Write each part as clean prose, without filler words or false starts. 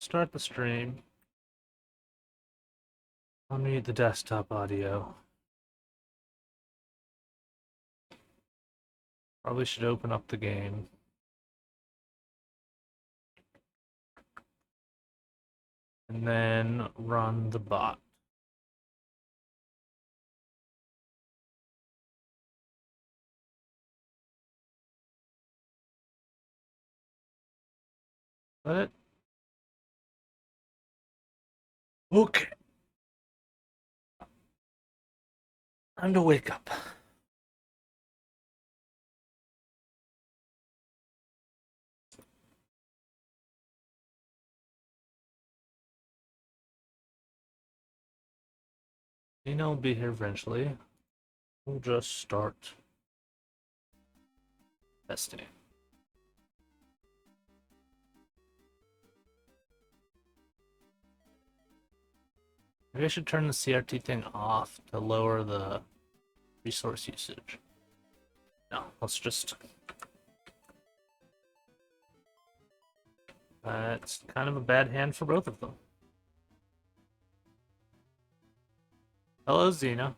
Start the stream. Unmute the desktop audio. Probably should open up the game. And then run the bot. Let it. Okay. Time to wake up. Nina will be here eventually. We'll just start testing. Maybe I should turn the CRT thing off to lower the resource usage. No, let's just... it's kind of a bad hand for both of them. Hello, Xena.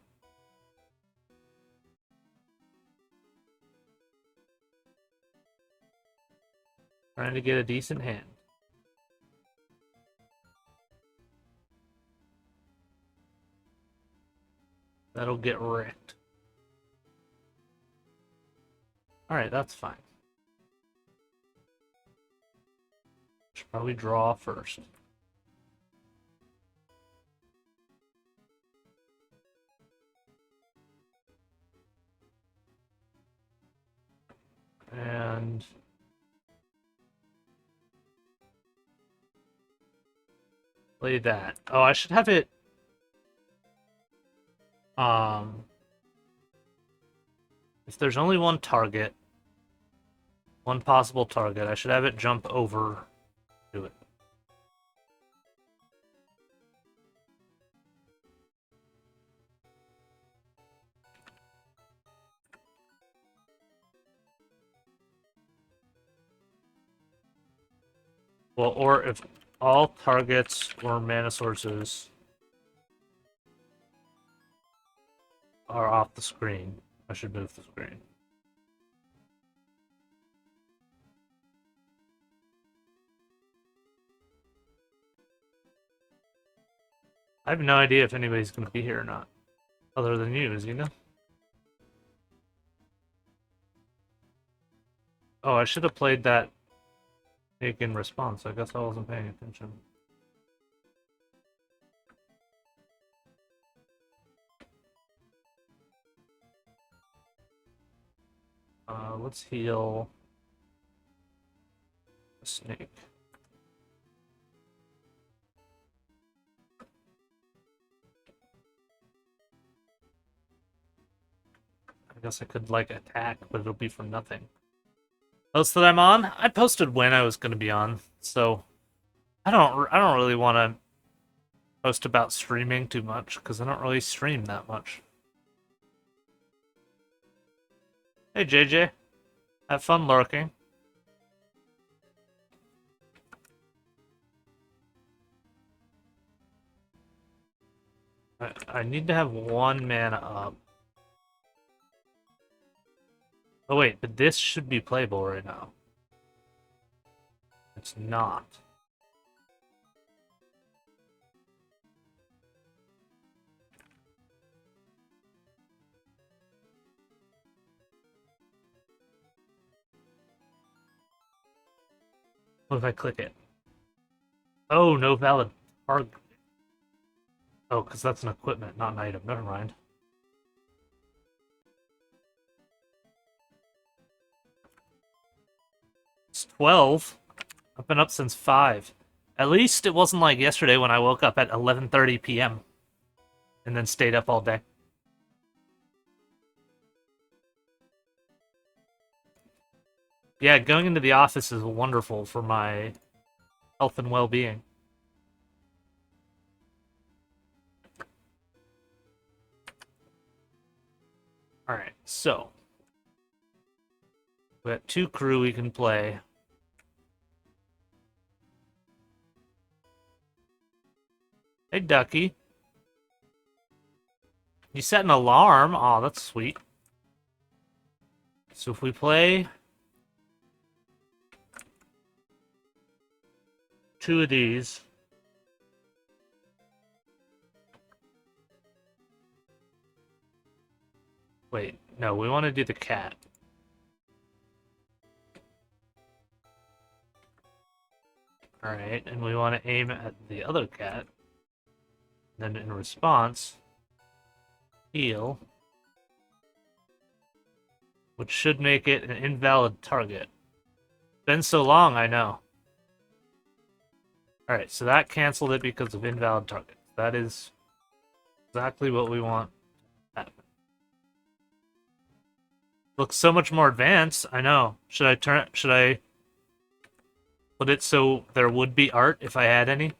Trying to get a decent hand. That'll get wrecked. Alright, that's fine. Should probably draw first. And... play that. Oh, I should have it... if there's only one target, one possible target, I should have it jump over to it. Well, or if all targets or mana sources are off the screen, I should move the screen. I have no idea if anybody's going to be here or not, other than you, Xena. Oh, I should have played that in response. I guess I wasn't paying attention. Let's heal the snake. I guess I could, like, attack, but it'll be for nothing. Post that I'm on? I posted when I was going to be on, so I don't really want to post about streaming too much, because I don't really stream that much. Hey, JJ. Have fun lurking. I need to have one mana up. Oh wait, but this should be playable right now. It's not. What if I click it? Oh, no valid target. Oh, because that's an equipment, not an item. Never mind. It's 12. I've been up since 5. At least it wasn't like yesterday when I woke up at 11:30 p.m. and then stayed up all day. Yeah, going into the office is wonderful for my health and well-being. Alright, so we got 2 crew we can play. Hey, Ducky. You set an alarm? Aw, that's sweet. So if we play 2 of these... Wait, no, we want to do the cat. Alright, and we want to aim at the other cat. Then in response, heal. Which should make it an invalid target. Been so long, I know. Alright, so that canceled it because of invalid target. That is exactly what we want to happen. Looks so much more advanced, I know. Should I put it so there would be art if I had any?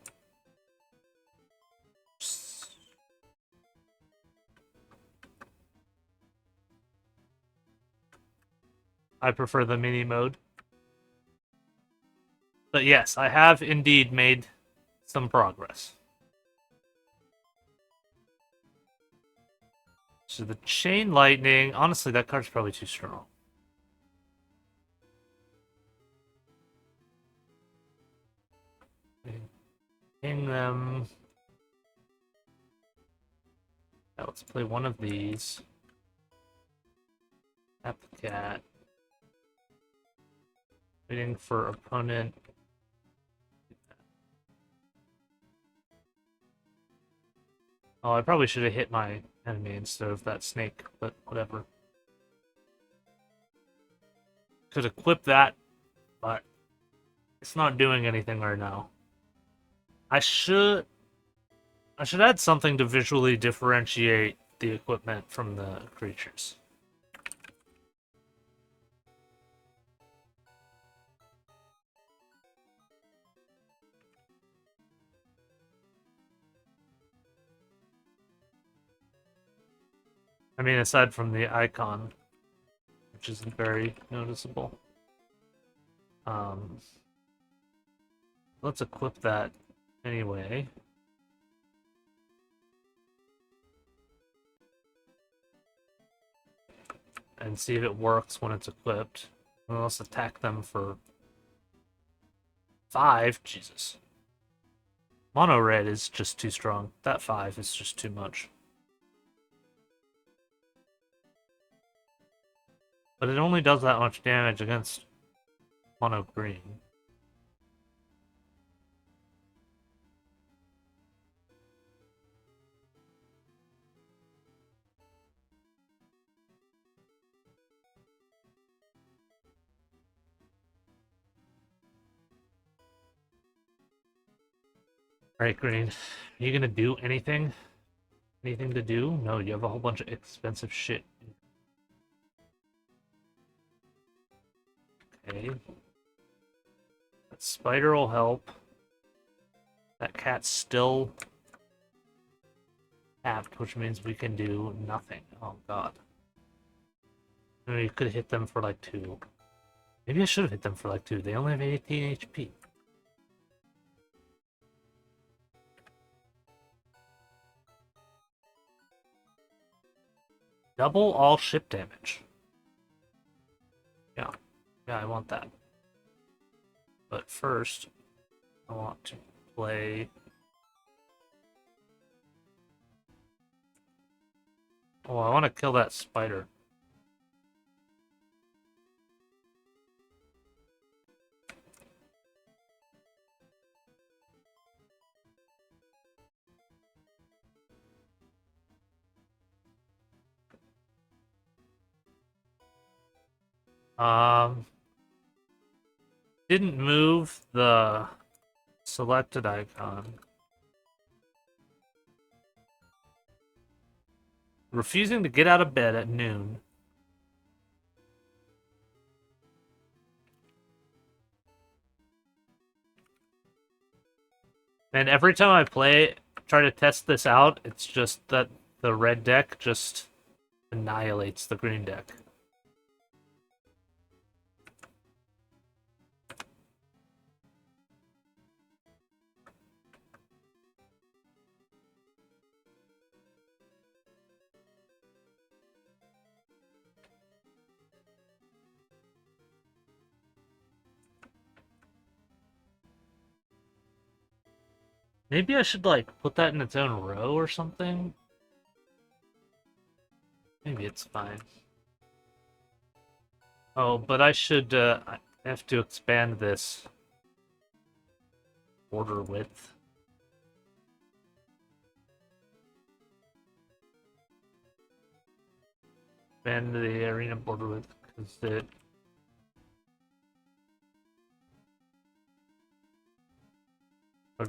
I prefer the mini mode. But yes, I have indeed made some progress. So the Chain Lightning, honestly, that card's probably too strong. Ping them. Now let's play one of these. Tap the cat. Waiting for opponent. Oh, I probably should have hit my enemy instead of that snake, but whatever. Could equip that, but it's not doing anything right now. I should add something to visually differentiate the equipment from the creatures. I mean, aside from the icon, which isn't very noticeable. Let's equip that anyway. And see if it works when it's equipped. And let's attack them for 5. Jesus. Mono red is just too strong. That 5 is just too much. But it only does that much damage against mono green. Alright, green. Are you gonna do anything? Anything to do? No, you have a whole bunch of expensive shit. Okay. That spider will help. That cat's still tapped, which means we can do nothing. Oh god. Maybe you could hit them for like 2. Maybe I should have hit them for like 2. They only have 18 HP. Double all ship damage. Yeah. Yeah, I want that. But first, I want to play... Oh, I want to kill that spider. Didn't move the selected icon. Refusing to get out of bed at noon. And every time I try to test this out, it's just that the red deck just annihilates the green deck. Maybe I should, like, put that in its own row or something? Maybe it's fine. Oh, but I should, I have to expand this border width. Expand the arena border width, because it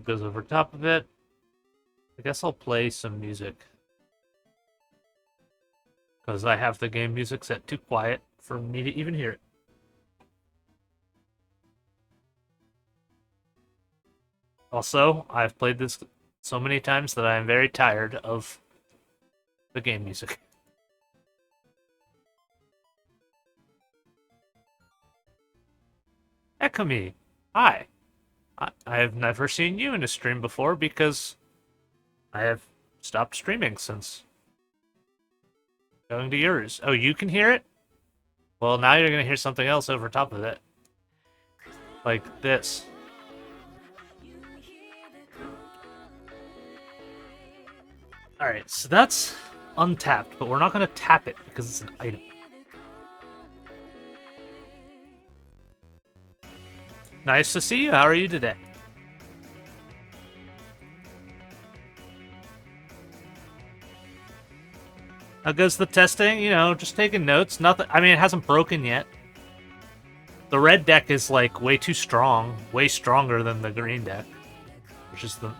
goes over top of it. I guess I'll play some music. Because I have the game music set too quiet for me to even hear it. Also, I've played this so many times that I am very tired of the game music. Ekami, hi. I have never seen you in a stream before because I have stopped streaming since going to yours. Oh, you can hear it? Well, now you're gonna hear something else over top of it. Like this. Alright, so that's untapped, but we're not gonna tap it because it's an item. Nice to see you. How are you today? How goes the testing? You know, just taking notes. Nothing. I mean, it hasn't broken yet. The red deck is, like, way too strong. Way stronger than the green deck. Which is the...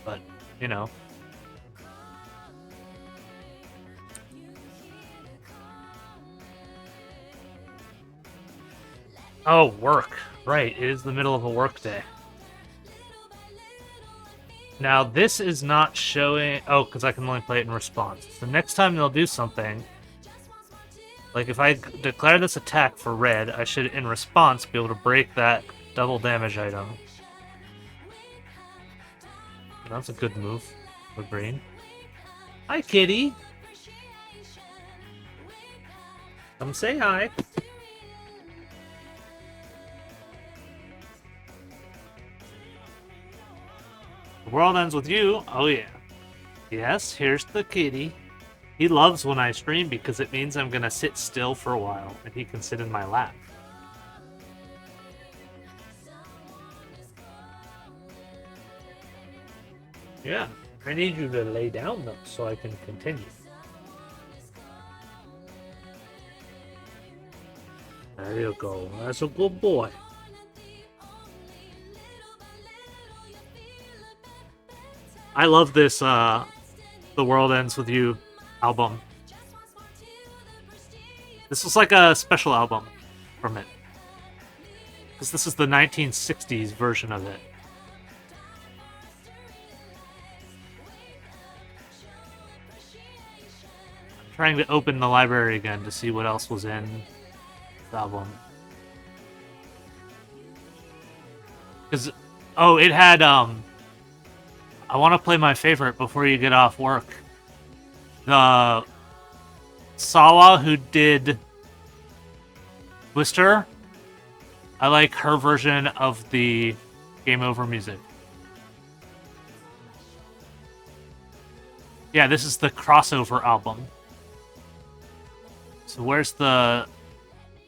But, you know. Oh, work. Right, it is the middle of a work day. Now, this is not showing... Oh, because I can only play it in response. So next time they'll do something... Like, if I declare this attack for red, I should, in response, be able to break that double damage item. That's a good move for green. Hi, kitty! Come say hi. The world ends with you. Oh, yeah. Yes, here's the kitty. He loves when I stream because it means I'm gonna sit still for a while and he can sit in my lap. Yeah, I need you to lay down though so I can continue. There you go. That's a good boy. I love this, The World Ends With You album. This was like a special album from it. Because this is the 1960s version of it. I'm trying to open the library again to see what else was in the album. Because, oh, it had, I want to play my favorite before you get off work. The Sawa who did Twister. I like her version of the Game Over music. Yeah, this is the crossover album. So where's the...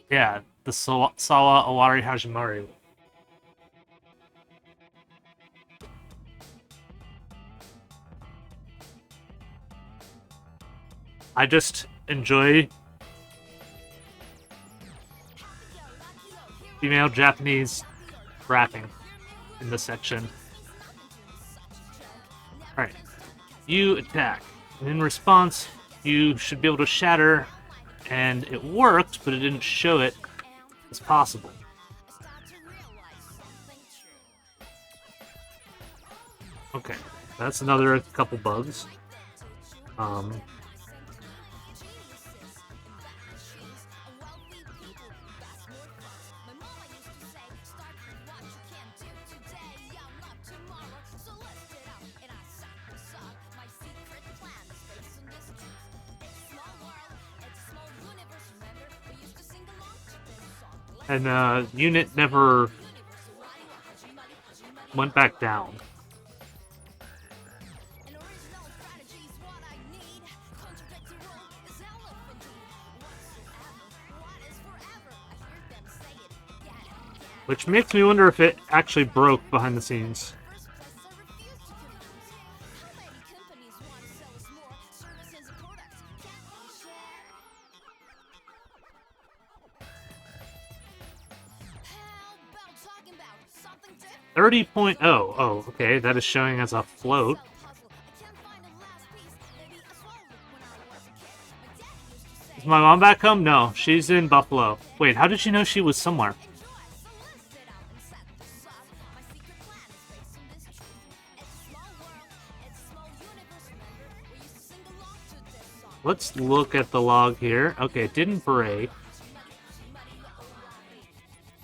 Yeah, the Sawa Owari Hajimari. I just enjoy female Japanese rapping in this section. Alright. You attack. And in response, you should be able to shatter, and it worked, but it didn't show it as possible. Okay, that's another couple bugs. And unit never went back down. Which makes me wonder if it actually broke behind the scenes. $30.0. Oh, okay. That is showing as a float. Is my mom back home? No, she's in Buffalo. Wait, how did she know she was somewhere? Let's look at the log here. Okay, it didn't break.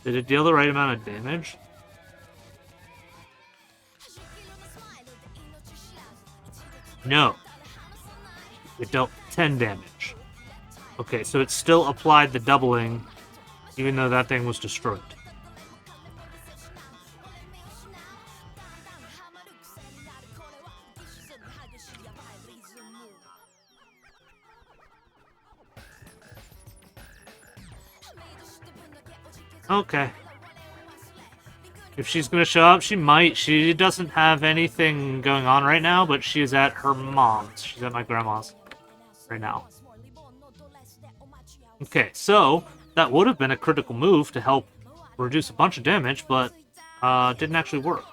Did it deal the right amount of damage? No. It dealt 10 damage. Okay, so it still applied the doubling, even though that thing was destroyed. Okay. If she's gonna show up, she might. She doesn't have anything going on right now, but she is at her mom's. She's at my grandma's right now. Okay, so that would have been a critical move to help reduce a bunch of damage, but didn't actually work.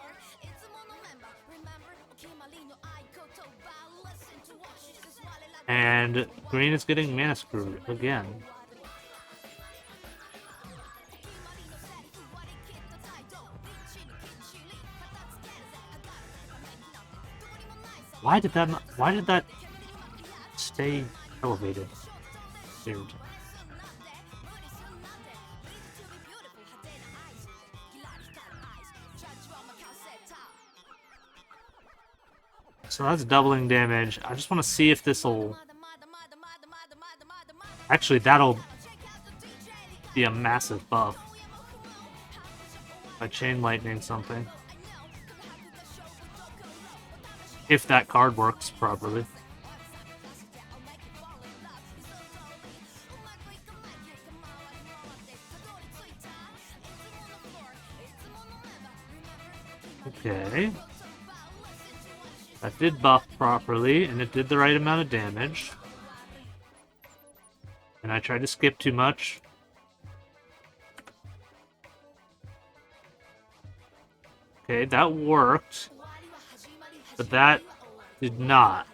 And green is getting mana screwed again. Why did that stay elevated? Weird. So that's doubling damage. I just want to see if this'll... Actually, that'll be a massive buff. If I chain lightning something. If that card works properly. Okay. That did buff properly, and it did the right amount of damage. And I tried to skip too much. Okay, that worked. But that did not.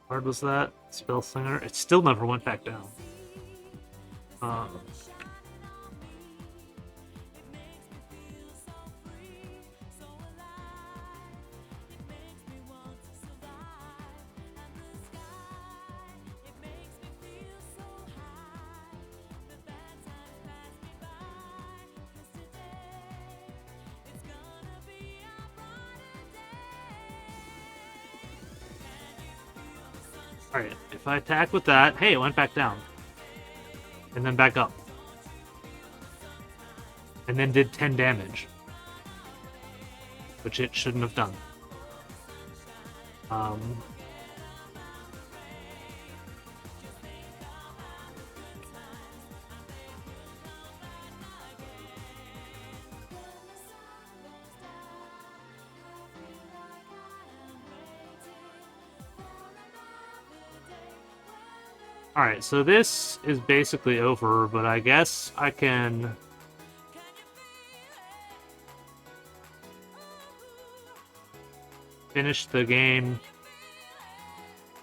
Hard was that? Spell Slinger? It still never went back down. Alright, if I attack with that... Hey, it went back down. And then back up. And then did 10 damage. Which it shouldn't have done. Alright, so this is basically over, but I guess I can... finish the game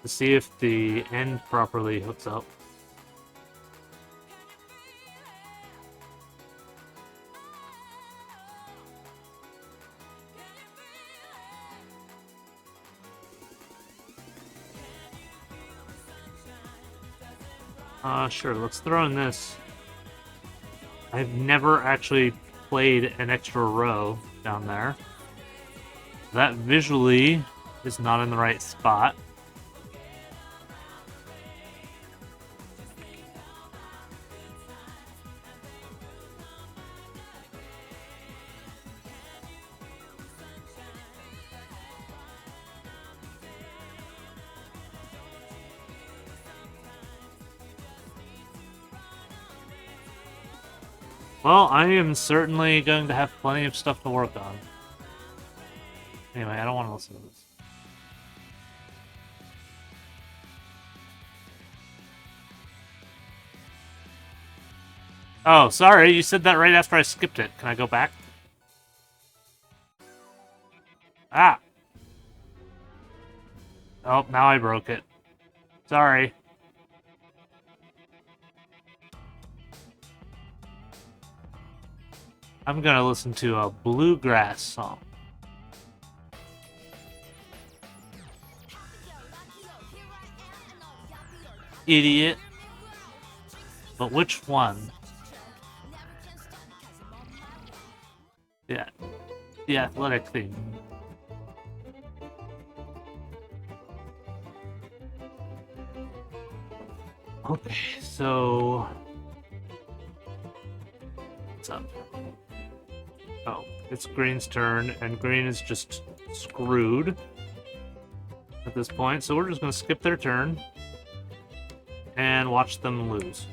to see if the end properly hooks up. Sure, let's throw in this. I've never actually played an extra row down there. That visually is not in the right spot. Well, I am certainly going to have plenty of stuff to work on. Anyway, I don't want to listen to this. Oh, sorry, you said that right after I skipped it. Can I go back? Ah! Oh, now I broke it. Sorry. I'm gonna listen to a bluegrass song. Idiot. But which one? Yeah. The athletic theme. Okay, so... What's up? Oh, it's Green's turn, and Green is just screwed at this point, so we're just gonna skip their turn and watch them lose.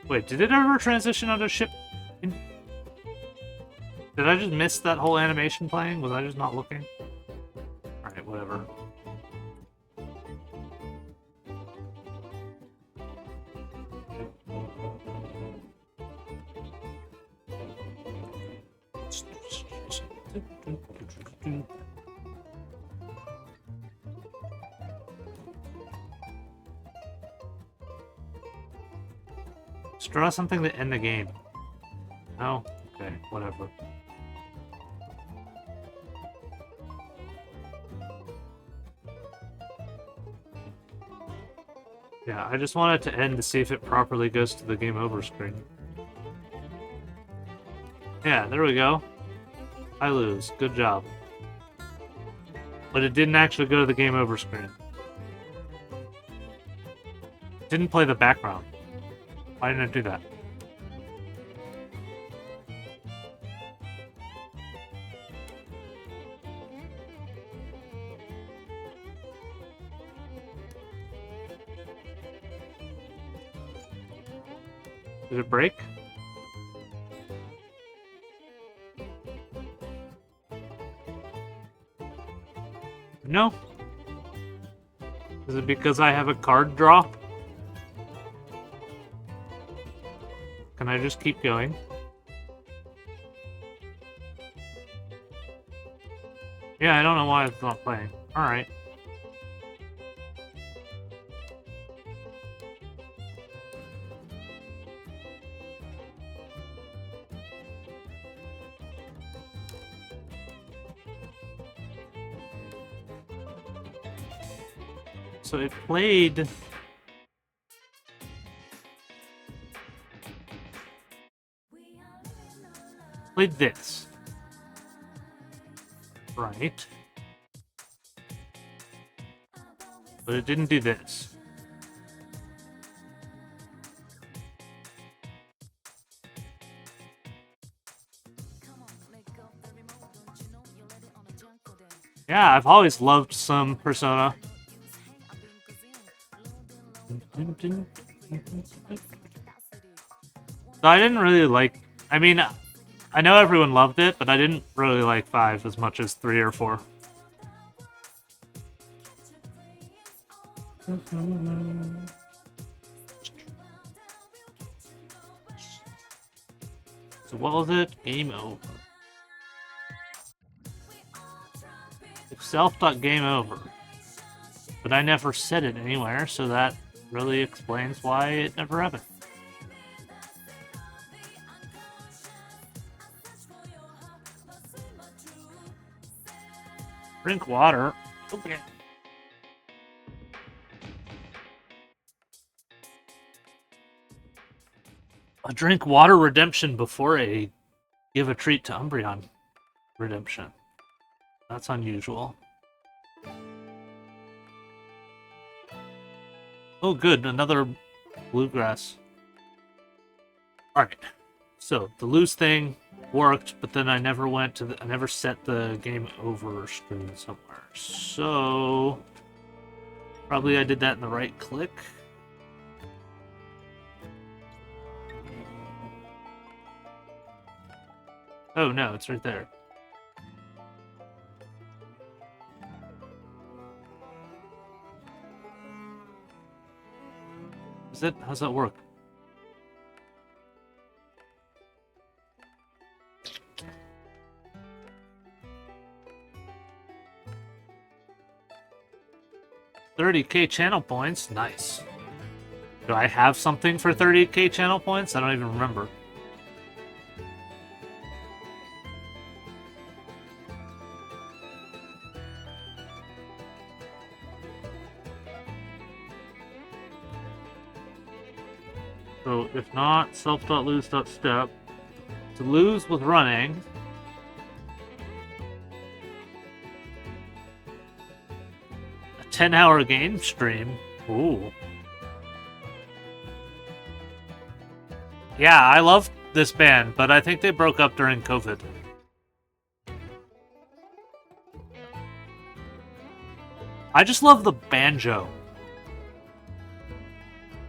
Wait, did it ever transition onto ship? Did I just miss that whole animation playing? Was I just not looking? Alright, whatever. Just draw something to end the game. No? Okay, whatever. Yeah, I just want it to end to see if it properly goes to the game over screen. Yeah, there we go. I lose. Good job. But it didn't actually go to the game over screen. It didn't play the background. Why didn't I do that? Did it break? No. Is it because I have a card draw? Can I just keep going? Yeah, I don't know why it's not playing. Alright. So it played... Played this. Right. But it didn't do this. Yeah, I've always loved some Persona. So I didn't really like... I mean, I know everyone loved it, but I didn't really like 5 as much as 3 or 4. So what was it? Game over. Self.game over. But I never said it anywhere, so that really explains why it never happened. Drink water. Okay. A drink water redemption before a give a treat to Umbreon redemption. That's unusual. Oh, good. Another bluegrass. Alright. So, the lose thing worked, but then I never went to I never set the game over screen somewhere. So, probably I did that in the right click. Oh no, it's right there. Is it? How's that work? $30K channel points? Nice. Do I have something for 30K channel points? I don't even remember. So, if not, self.lose.step. To lose with running. A 10-hour game stream. Ooh. Yeah, I love this band, but I think they broke up during COVID. I just love the banjo.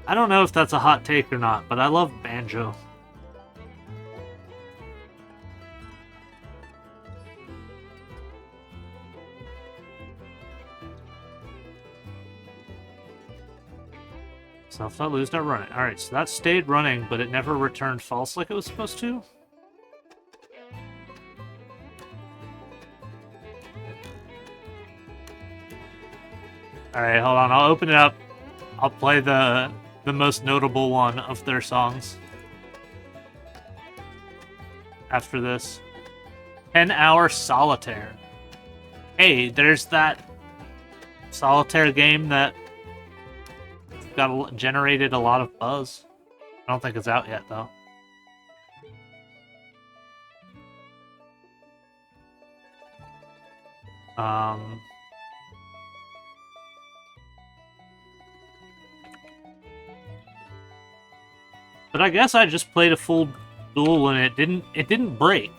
I don't know if that's a hot take or not, but I love banjo. Self.lose.running. Alright, so that stayed running, but it never returned false like it was supposed to? Alright, hold on. I'll open it up. I'll play the most notable one of their songs after this. 10-hour solitaire. Hey, there's that solitaire game that generated a lot of buzz. I don't think it's out yet, though. But I guess I just played a full duel and it didn't break.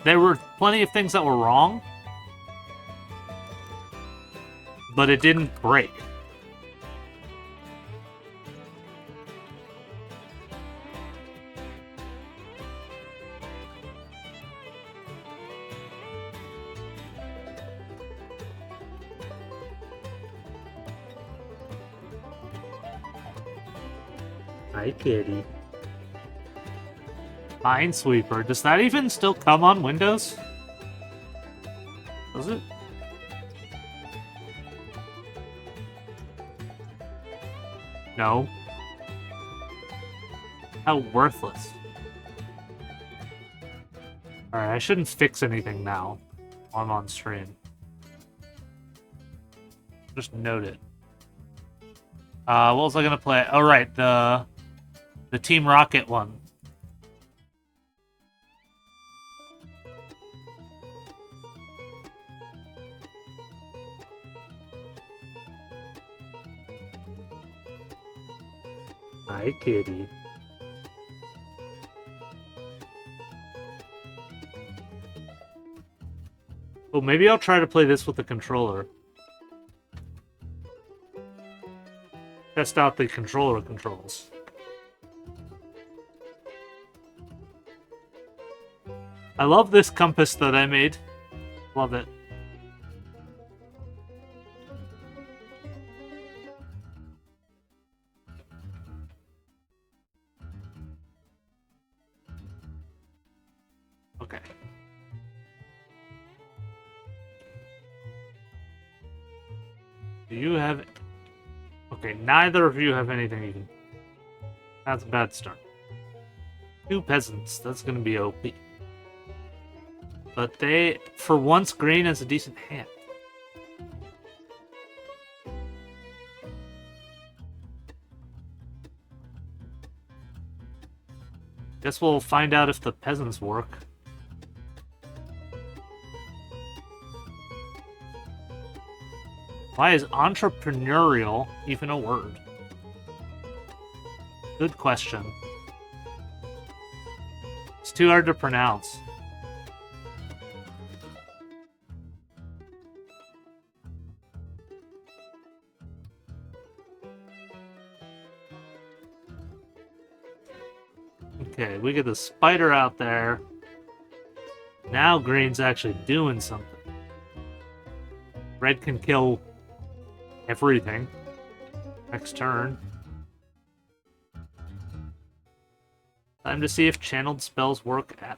There were plenty of things that were wrong, but it didn't break. Hi, kitty. Minesweeper. Does that even still come on Windows? Does it? No. How worthless. Alright, I shouldn't fix anything now while I'm on stream. Just note it. What was I gonna play? Oh, right, the Team Rocket one. Hi, kitty. Well, maybe I'll try to play this with the controller. Test out the controller controls. I love this compass that I made. Love it. Okay. Do you have... Okay, neither of you have anything you can... That's a bad start. 2 peasants. That's gonna be OP. But they... For once, green is a decent hand. Guess we'll find out if the peasants work. Why is entrepreneurial even a word? Good question. It's too hard to pronounce. Okay, we get the spider out there. Now green's actually doing something. Red can kill everything next turn. Time to see if channeled spells work at.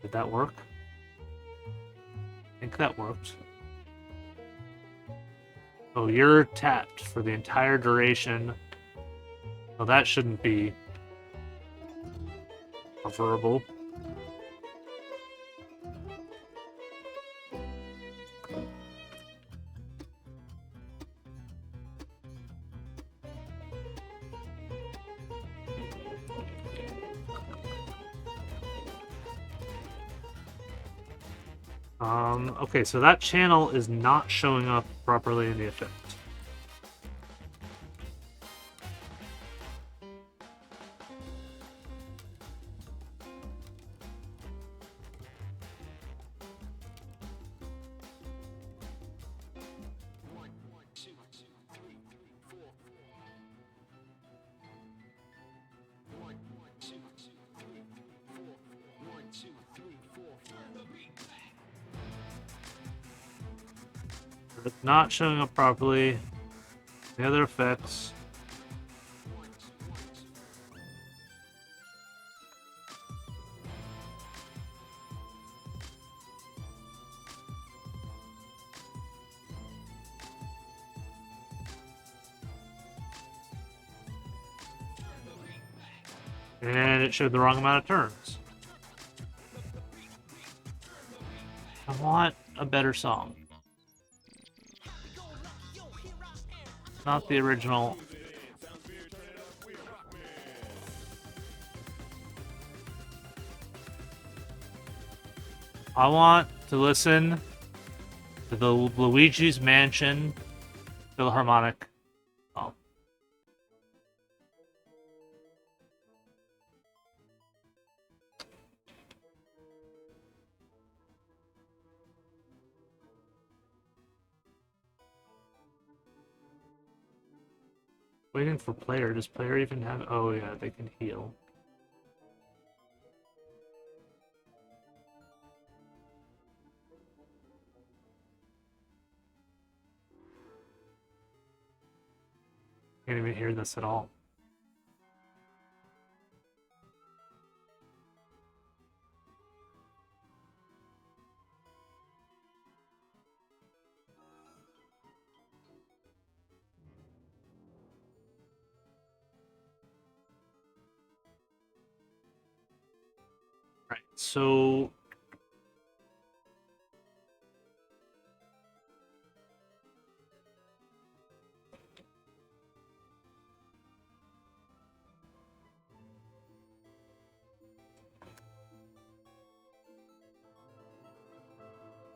Did that work? I think that worked. Oh, you're tapped for the entire duration. Oh, that shouldn't be preferable. Okay, so that channel is not showing up properly in the effect. It's not showing up properly. The other effects. And it showed the wrong amount of turns. I want a better song. Not the original. I want to listen to the Luigi's Mansion Philharmonic. Oh. Waiting for player. Does player even have... Oh, yeah, they can heal. Can't even hear this at all. Right, so...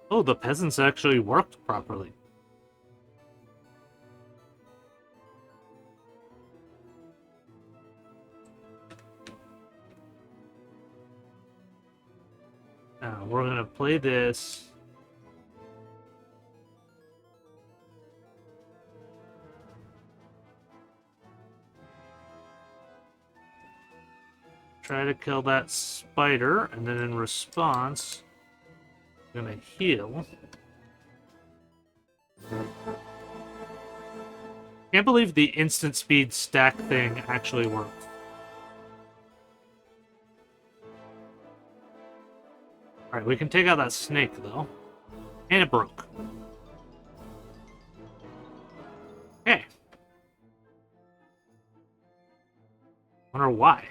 Oh, the peasants actually worked properly. Now, we're gonna play this. Try to kill that spider, and then in response, I'm gonna heal. Can't believe the instant speed stack thing actually worked. Alright, we can take out that snake, though. And it broke. Okay. Wonder why.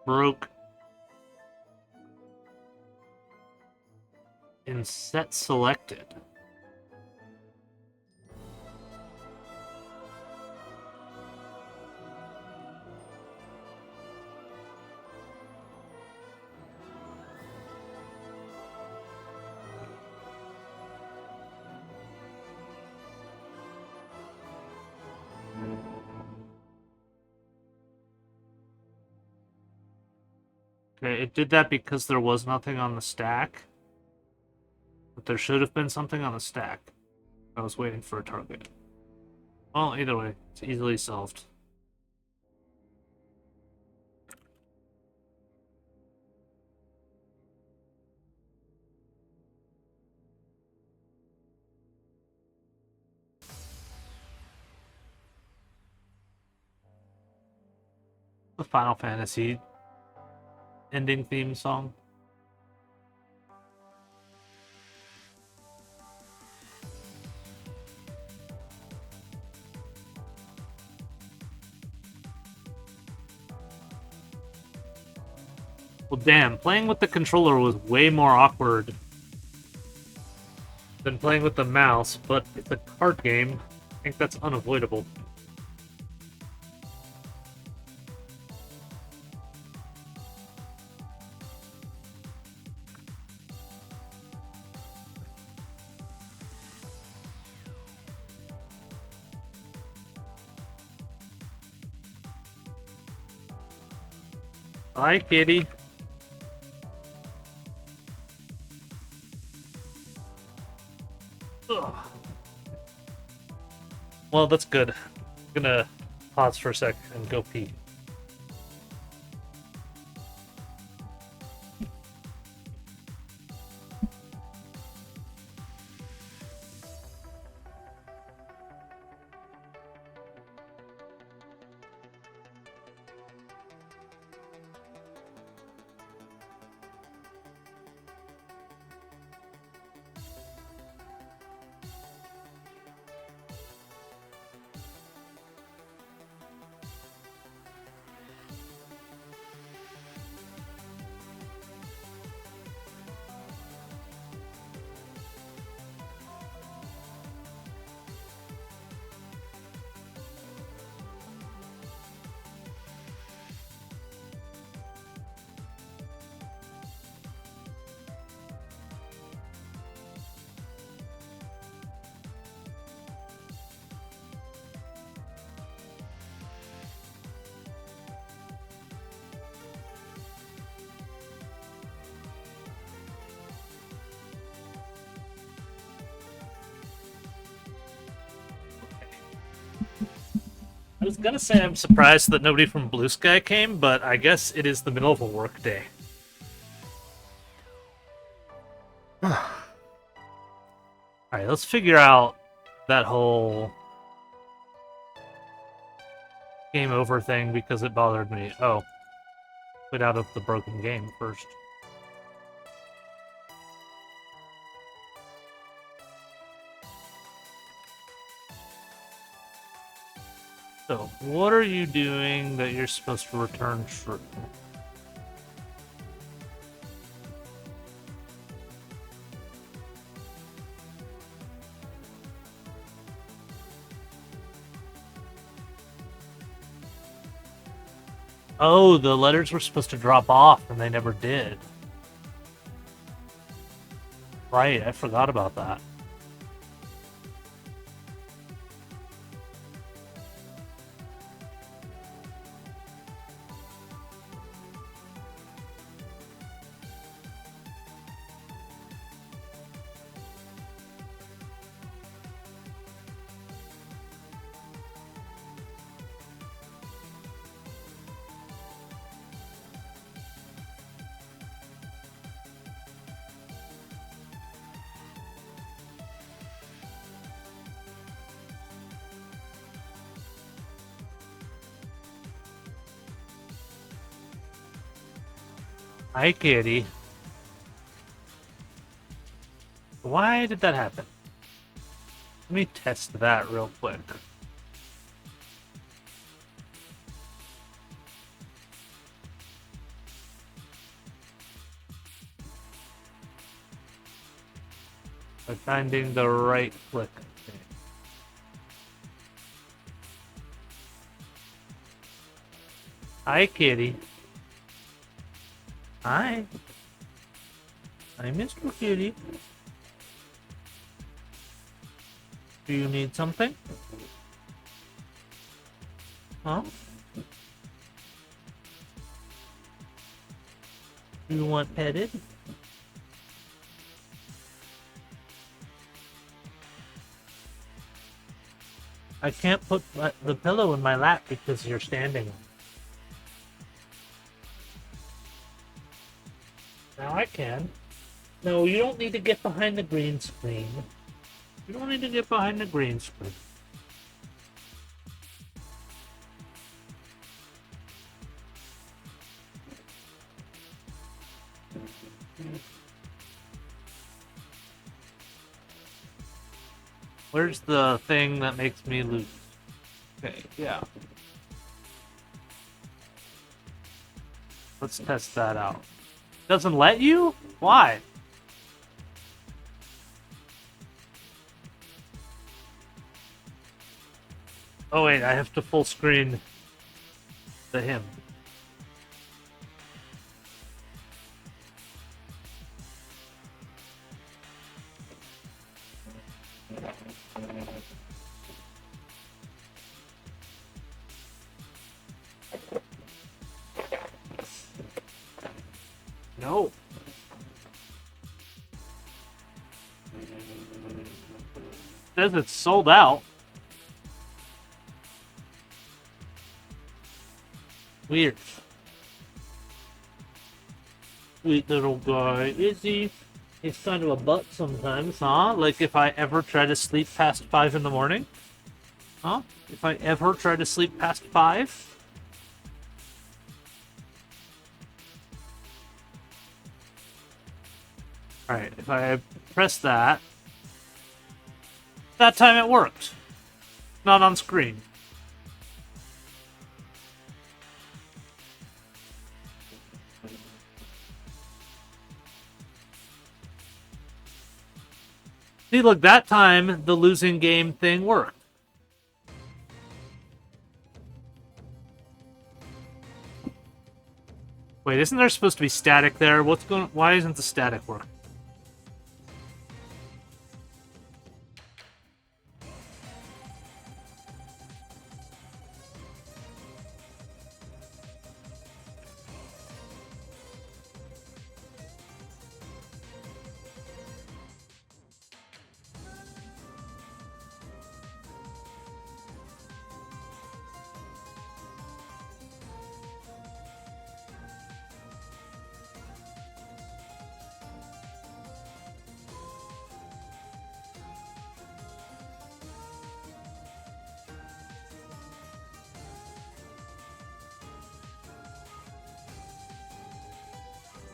Broke. In set selected. Okay, it did that because there was nothing on the stack. But there should have been something on the stack. I was waiting for a target. Well, either way, it's easily solved. The Final Fantasy ending theme song. Well, damn, playing with the controller was way more awkward than playing with the mouse, but it's a card game. I think that's unavoidable. Hi, kitty. Ugh. Well, that's good. I'm gonna pause for a sec and go pee. I was gonna say I'm surprised that nobody from Bluesky came, but I guess it is the middle of a work day. Alright, let's figure out that whole game over thing because it bothered me. Oh, get out of the broken game first. So, what are you doing that you're supposed to return true? Oh, the letters were supposed to drop off and they never did. Right, I forgot about that. Hi, kitty. Why did that happen? Let me test that real quick. By finding the right click. Hi, kitty. Hi. I'm Mr. Kitty. Do you need something? Huh? Do you want petted? I can't put the pillow in my lap because you're standing. Now I can. No, you don't need to get behind the green screen. You don't need to get behind the green screen. Where's the thing that makes me lose? Okay, yeah. Let's test that out. Doesn't let you? Why? Oh wait, I have to full screen the him. No. Says it's sold out. Weird. Sweet little guy. Is he? He's kind of a butt sometimes, huh? Like if I ever try to sleep past 5 in the morning? Huh? If I ever try to sleep past 5? Alright, if I press that... That time it worked. Not on screen. See, look, that time the losing game thing worked. Wait, isn't there supposed to be static there? What's going? Why isn't the static working?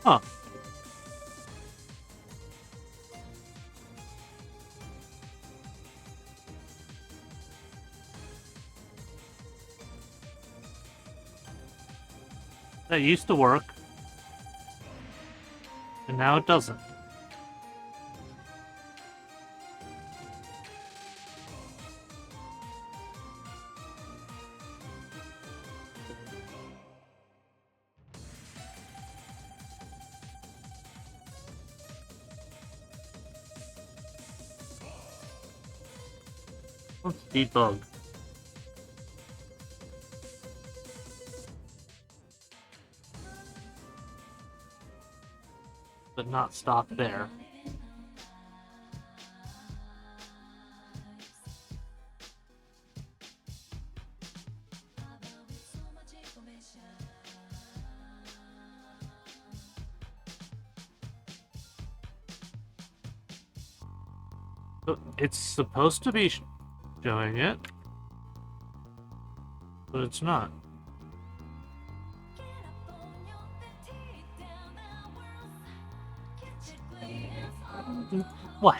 Huh. That used to work. And now it doesn't. Let's debug. But not stop there. It's supposed to be showing it, but it's not. What?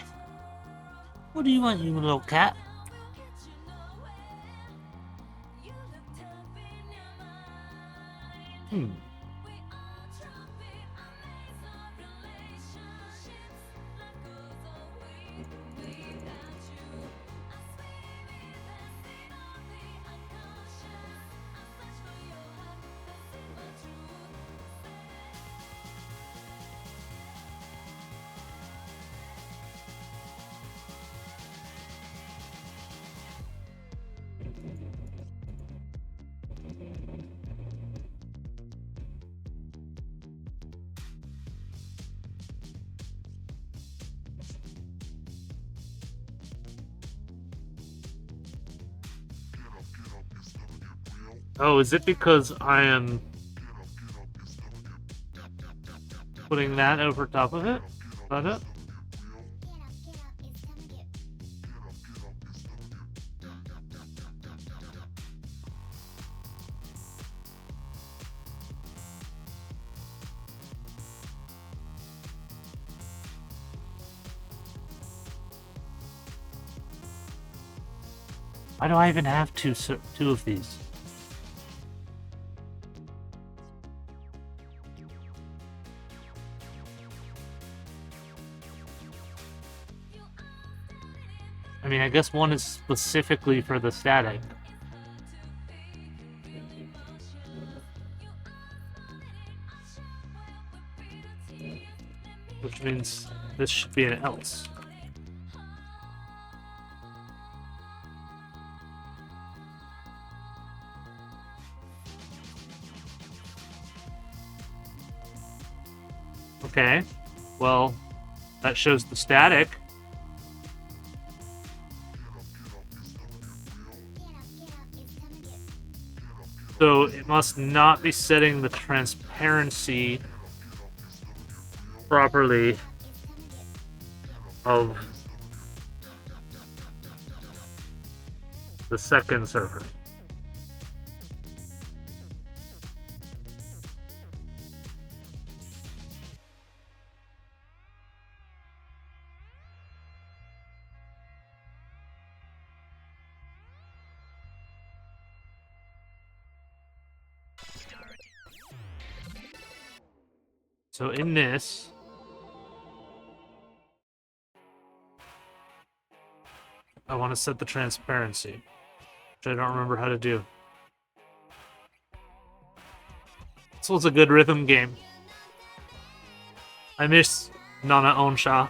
What do you want, you little cat? Oh, is it because I am putting that over top of it? Is that it? Why do I even have two of these? I mean, I guess one is specifically for the static. Which means this should be an else. Okay, well, that shows the static. So it must not be setting the transparency properly of the second server. So in this, I want to set the transparency, which I don't remember how to do. This was a good rhythm game. I miss Nana Onsha.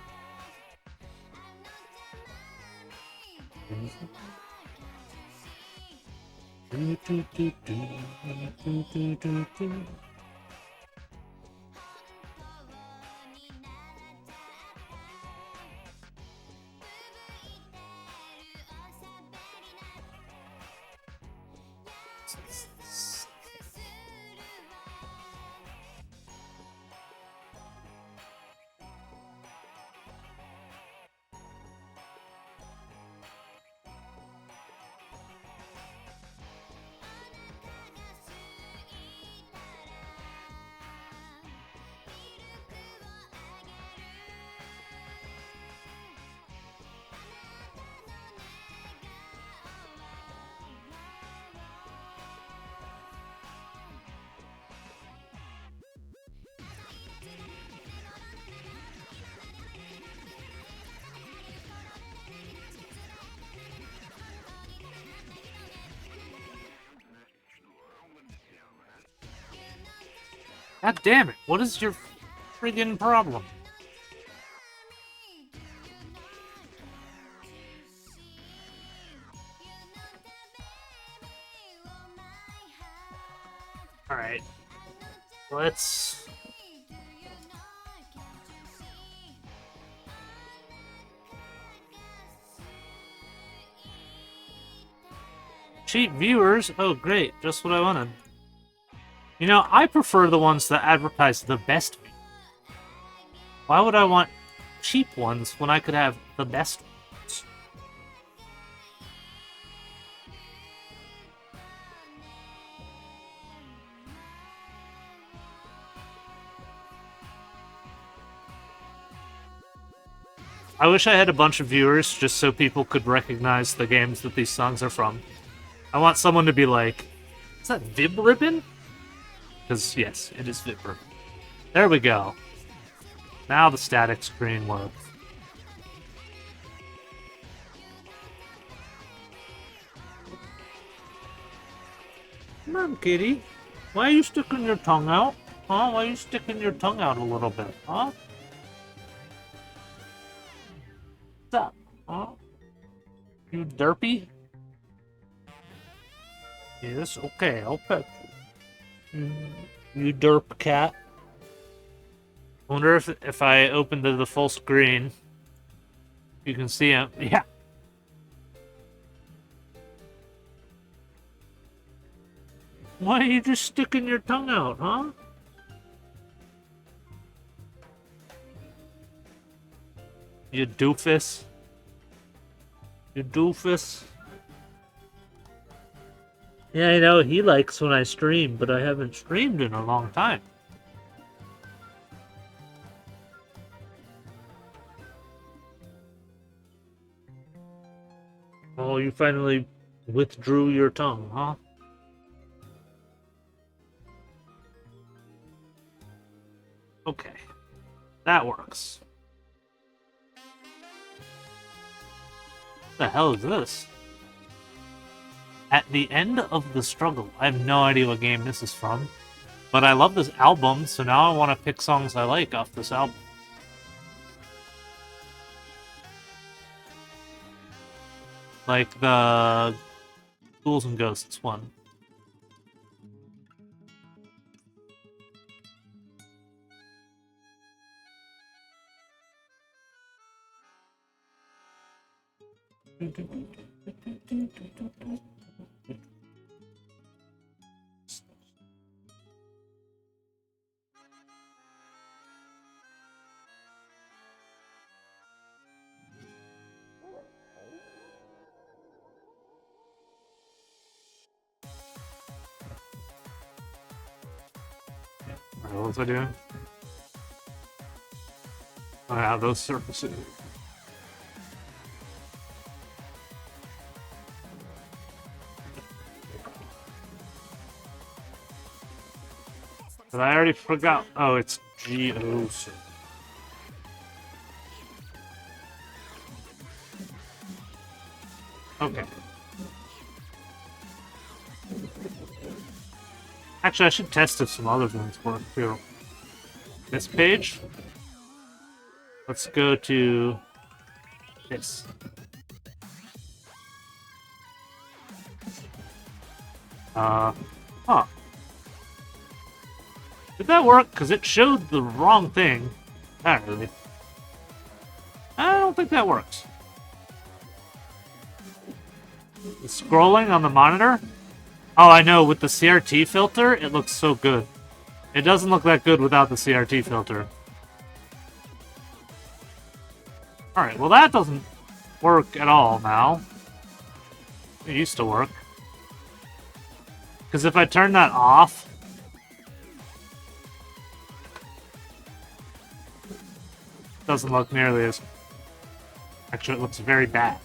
God damn it, what is your friggin' problem? Alright. Let's... cheap viewers? Oh great, just what I wanted. You know, I prefer the ones that advertise the best. Why would I want cheap ones when I could have the best ones? I wish I had a bunch of viewers just so people could recognize the games that these songs are from. I want someone to be like, is that Vib Ribbon? Because, yes, it is Vib Ribbon. There we go. Now the static screen works. Come on, kitty. Why are you sticking your tongue out? Huh? Why are you sticking your tongue out a little bit? Huh? What's up? Huh? You derpy? Yes, okay, I'll pet you. You derp cat. I wonder if I open to the full screen, you can see him. Yeah. Why are you just sticking your tongue out, huh? You doofus. You doofus. Yeah, I know, he likes when I stream, but I haven't streamed in a long time. Oh, you finally withdrew your tongue, huh? Okay. That works. What the hell is this? At the End of the Struggle. I have no idea what game this is from. But I love this album, so now I want to pick songs I like off this album. Like the Ghouls and Ghosts one. What was I doing? Oh yeah, those surfaces. But I already forgot. Oh, it's G-O-C. Okay. Actually, I should test if some other things work too. This page. Let's go to this. Huh. Did that work? Because it showed the wrong thing. Not really. I don't think that works. The scrolling on the monitor? Oh, I know. With the CRT filter, it looks so good. It doesn't look that good without the CRT filter. Alright, well that doesn't work at all now. It used to work. Because if I turn that off... it doesn't look nearly as... Actually, it looks very bad.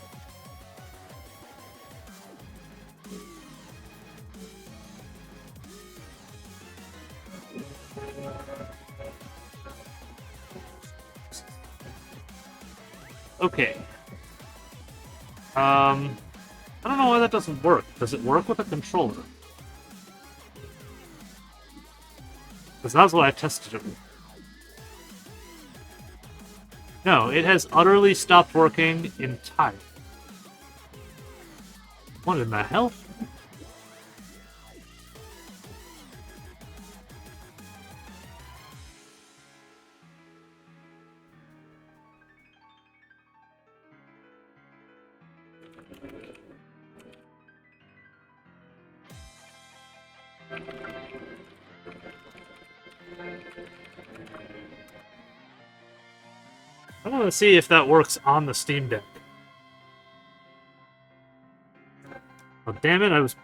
Okay. I don't know why that doesn't work. Does it work with a controller? Because that's what I tested it with. No, it has utterly stopped working entirely. What in the hell? I want to see if that works on the Steam Deck. Oh, damn it, I was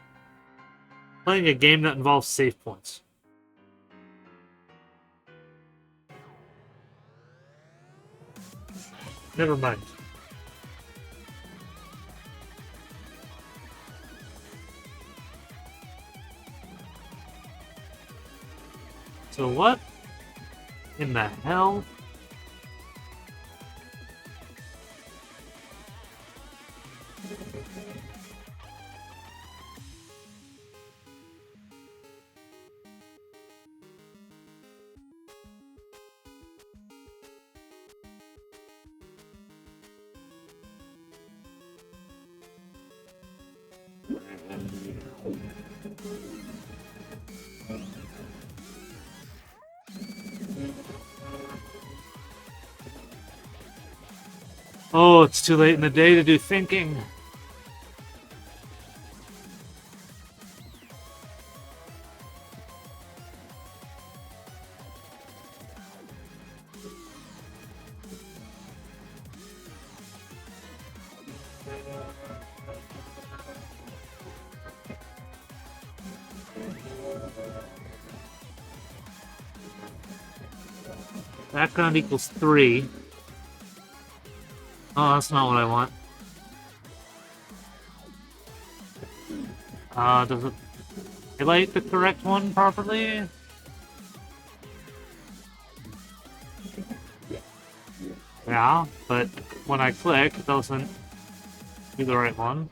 playing a game that involves save points. Never mind. So what in the hell? Oh, it's too late in the day to do thinking. Background equals 3. Oh, that's not what I want. Does it highlight the correct one properly? Yeah, but when I click, it doesn't do the right one.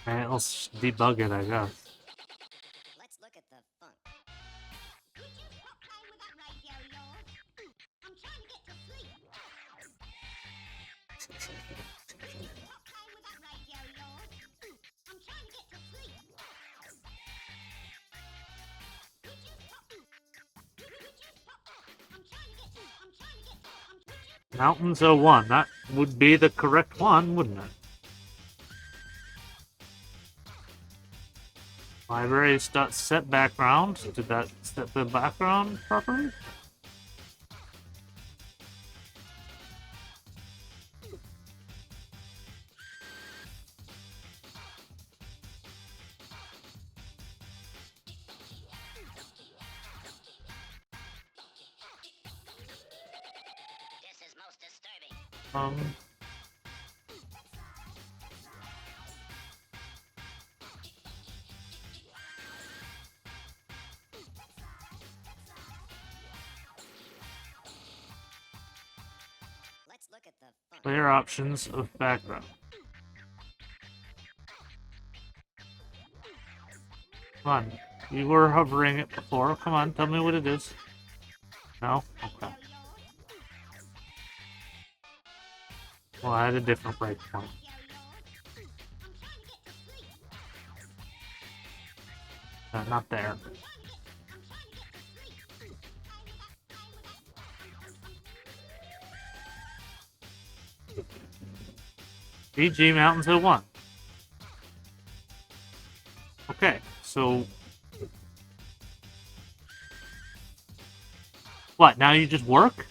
Alright, let's debug it, I guess. Let's look at the funk. Could you stop playing with that radio of yours? I'm trying to get to sleep. Stop playing with that radio of yours. I'm trying to get to sleep. Could you stop? I'm trying to get to. Mountains 01. That would be the correct one, wouldn't it? Libraries.set background. Did that set the background properly? This is most disturbing. Let's look at the funk. Clear options of background. Come on. You were hovering it before. Come on, tell me what it is. No? Okay. Well, I had a different breakpoint. Not there. BG Mountains 01. Okay, so... What, now you just work?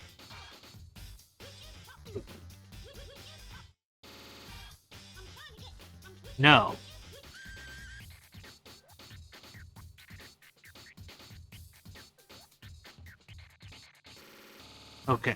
No. Okay.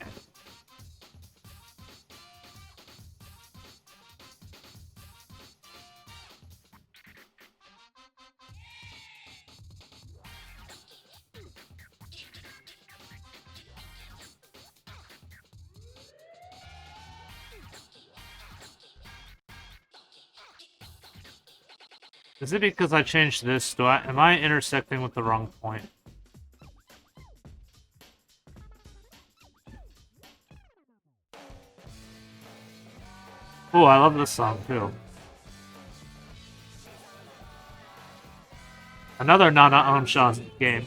Is it because I changed this? Am I intersecting with the wrong point? Oh, I love this song too. Another Nana Amsha game.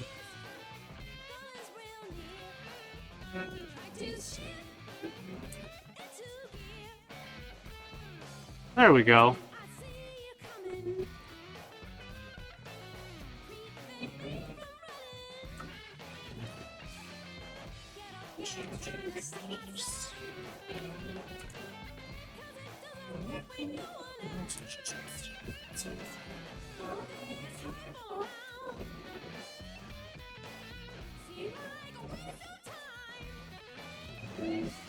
There we go.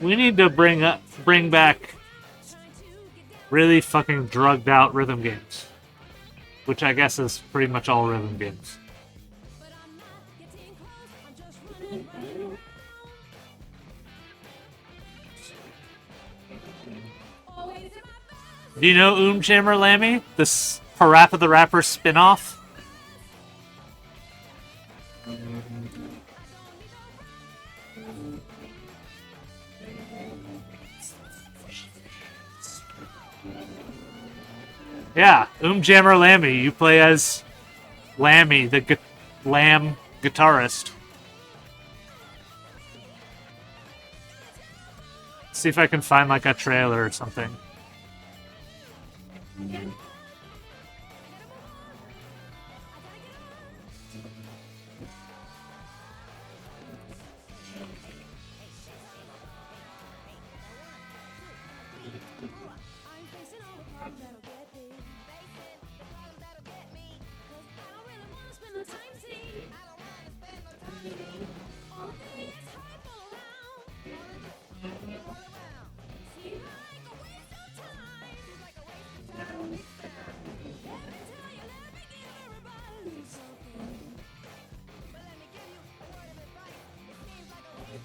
We need to bring back really fucking drugged out rhythm games, which I guess is pretty much all rhythm games. Do you know Jammer Lammy? This Parappa the Rapper spin-off? Yeah, Jammer Lammy. You play as Lammy, the Lamb guitarist. See if I can find like a trailer or something.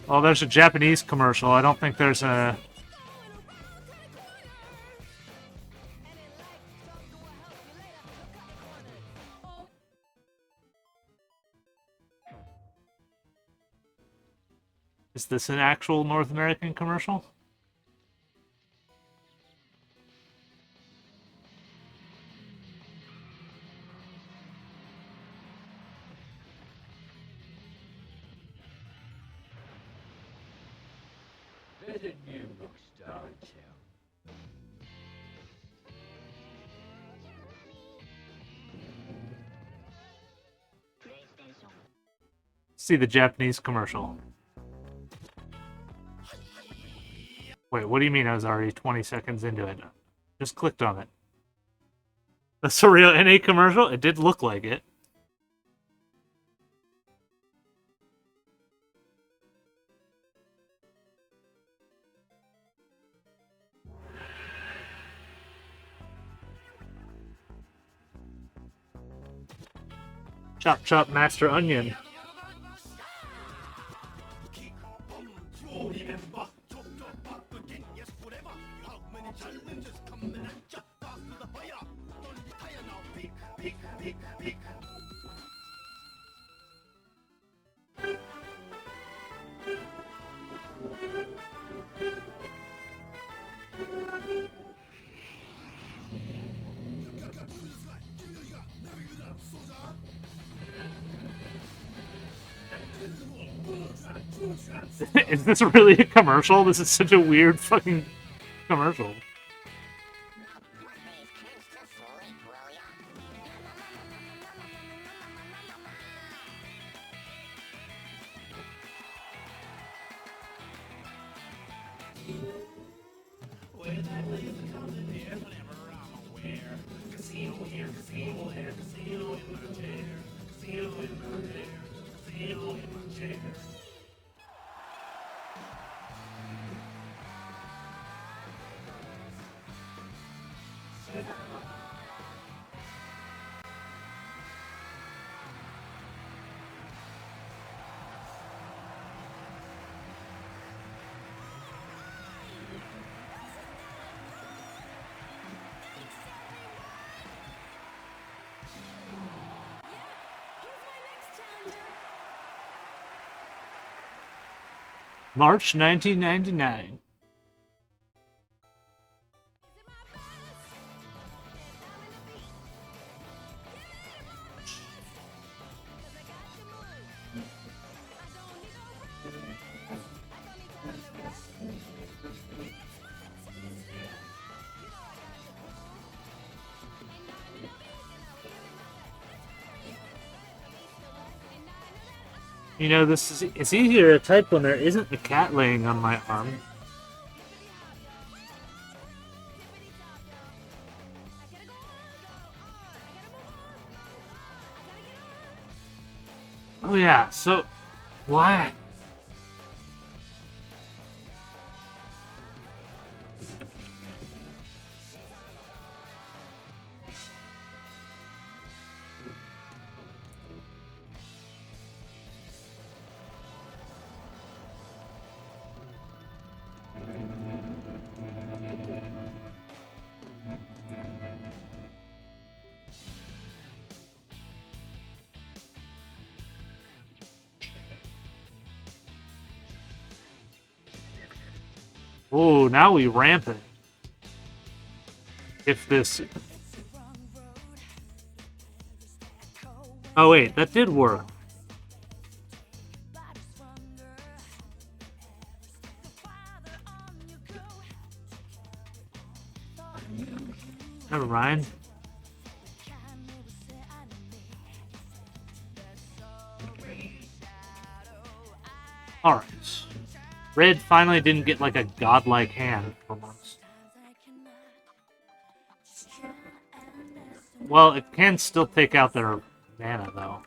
Well, there's a Japanese commercial. I don't think there's a... Is this an actual North American commercial? See the Japanese commercial. Wait, what do you mean I was already 20 seconds into it? Just clicked on it. That's a real NA commercial? It did look like it. Chop chop Master Onion. Is this really a commercial? This is such a weird fucking commercial. March 1999. You know, it's easier to type when there isn't a cat laying on my arm. Oh yeah, so why? Oh, now we ramp it. If this... Oh wait, that did work. Never mind. Alright. Red finally didn't get like a godlike hand for once. Well, it can still take out their mana though.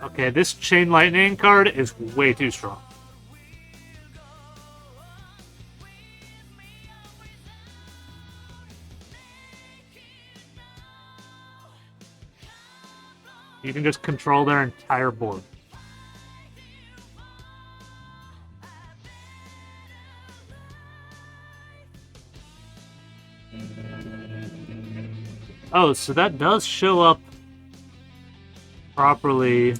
Okay, this Chain Lightning card is way too strong. You can just control their entire board. Oh, so that does show up properly.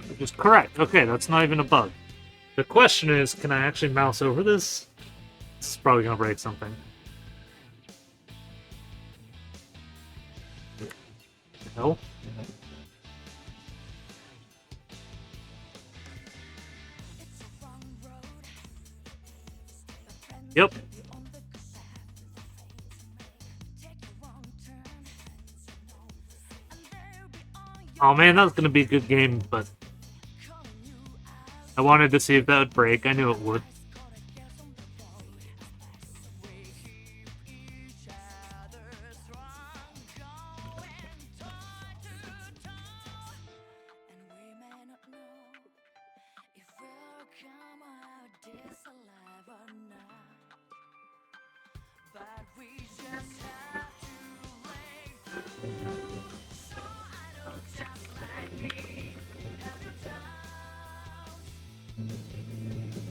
Which is correct. Okay, that's not even a bug. The question is, can I actually mouse over this? This is probably going to break something. No. Yep. Oh man, that was going to be a good game, but I wanted to see if that would break. I knew it would.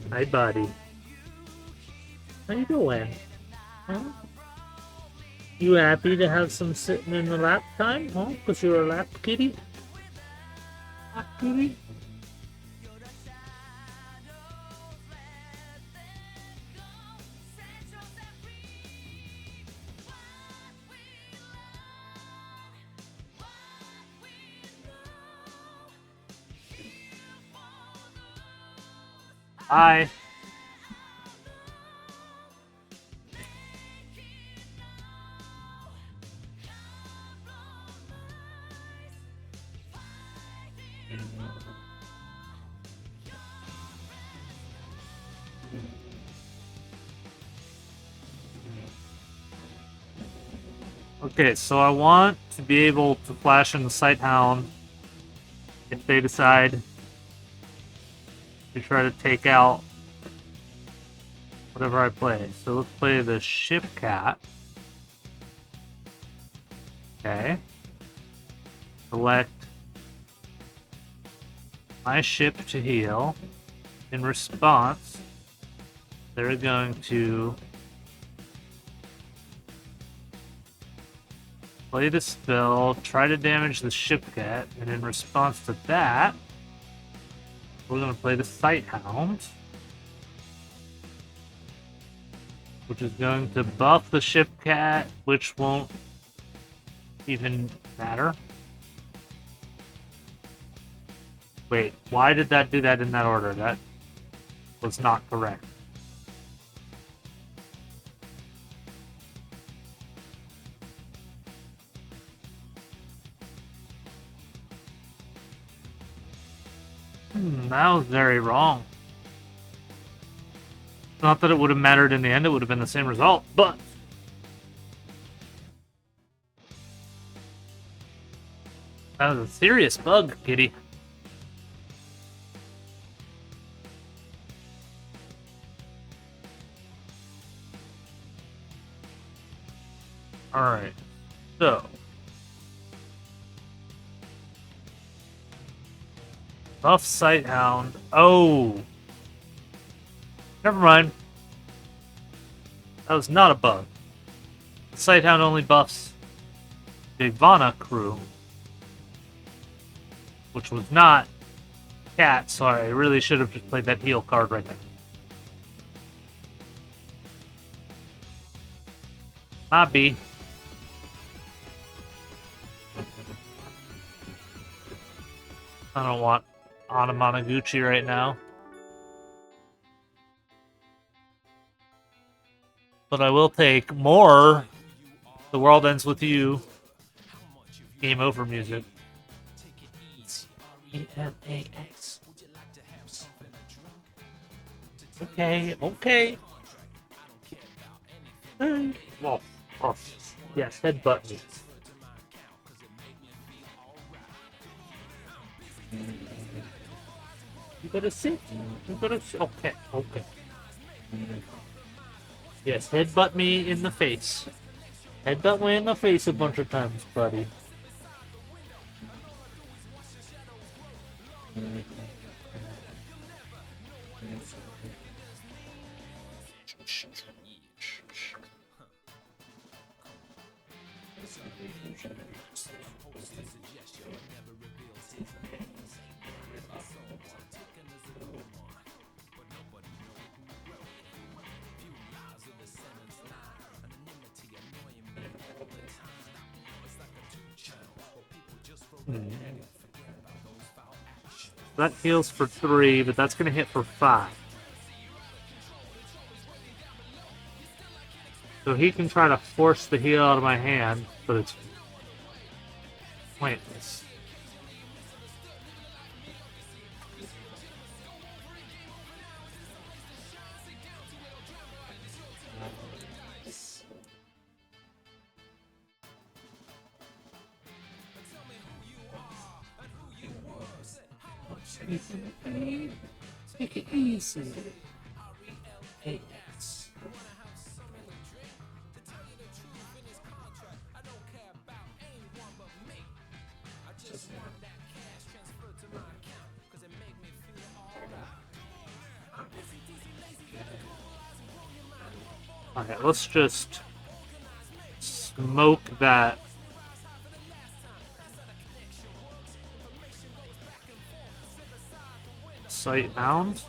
Hi, buddy. How you doing? Huh? You happy to have some sitting in the lap time, huh? Because you're a lap kitty? Lap kitty? Hi. Okay, so I want to be able to flash in the Sighthound if they decide to try to take out whatever I play. So let's play the Ship Cat. Okay. Select my ship to heal. In response, they're going to play the spell, try to damage the Ship Cat, and in response to that, we're going to play the Sighthound, which is going to buff the Ship Cat, which won't even matter. Wait, why did that do that in that order? That was not correct. That was very wrong. Not that it would have mattered in the end, it would have been the same result, but... That was a serious bug, kitty. Alright, so. Buff Sighthound. Oh! Never mind. That was not a bug. The Sighthound only buffs the Ivana crew, which was not Cat, so I really should have just played that heal card right there. My B. I don't want Anamanaguchi right now. But I will take more The World Ends With You Game Over music. E-M-A-X. Okay, okay. Well, oh, yes, headbutt me. You gotta sit. You gotta sit. Okay, okay. Yes, headbutt me in the face. Headbutt me in the face a bunch of times, buddy. That heals for 3, but that's gonna hit for 5. So he can try to force the heal out of my hand, but it's pointless. Take it easy. Hey, yes. Okay, let's just smoke that. Sighthound.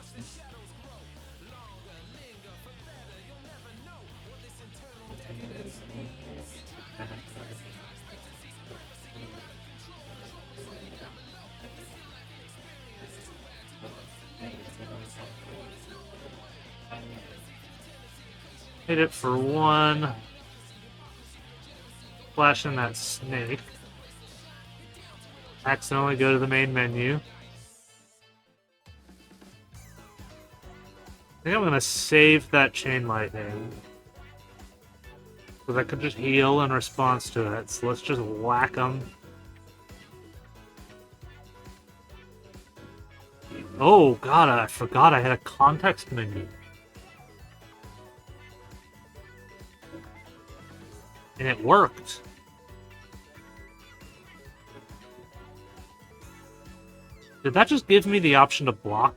Hit it for 1. Flashing that snake. Accidentally go to the main menu. I think I'm gonna save that chain lightning. Because I could just heal in response to it. So let's just whack them. Oh god, I forgot I had a context menu. And it worked. Did that just give me the option to block?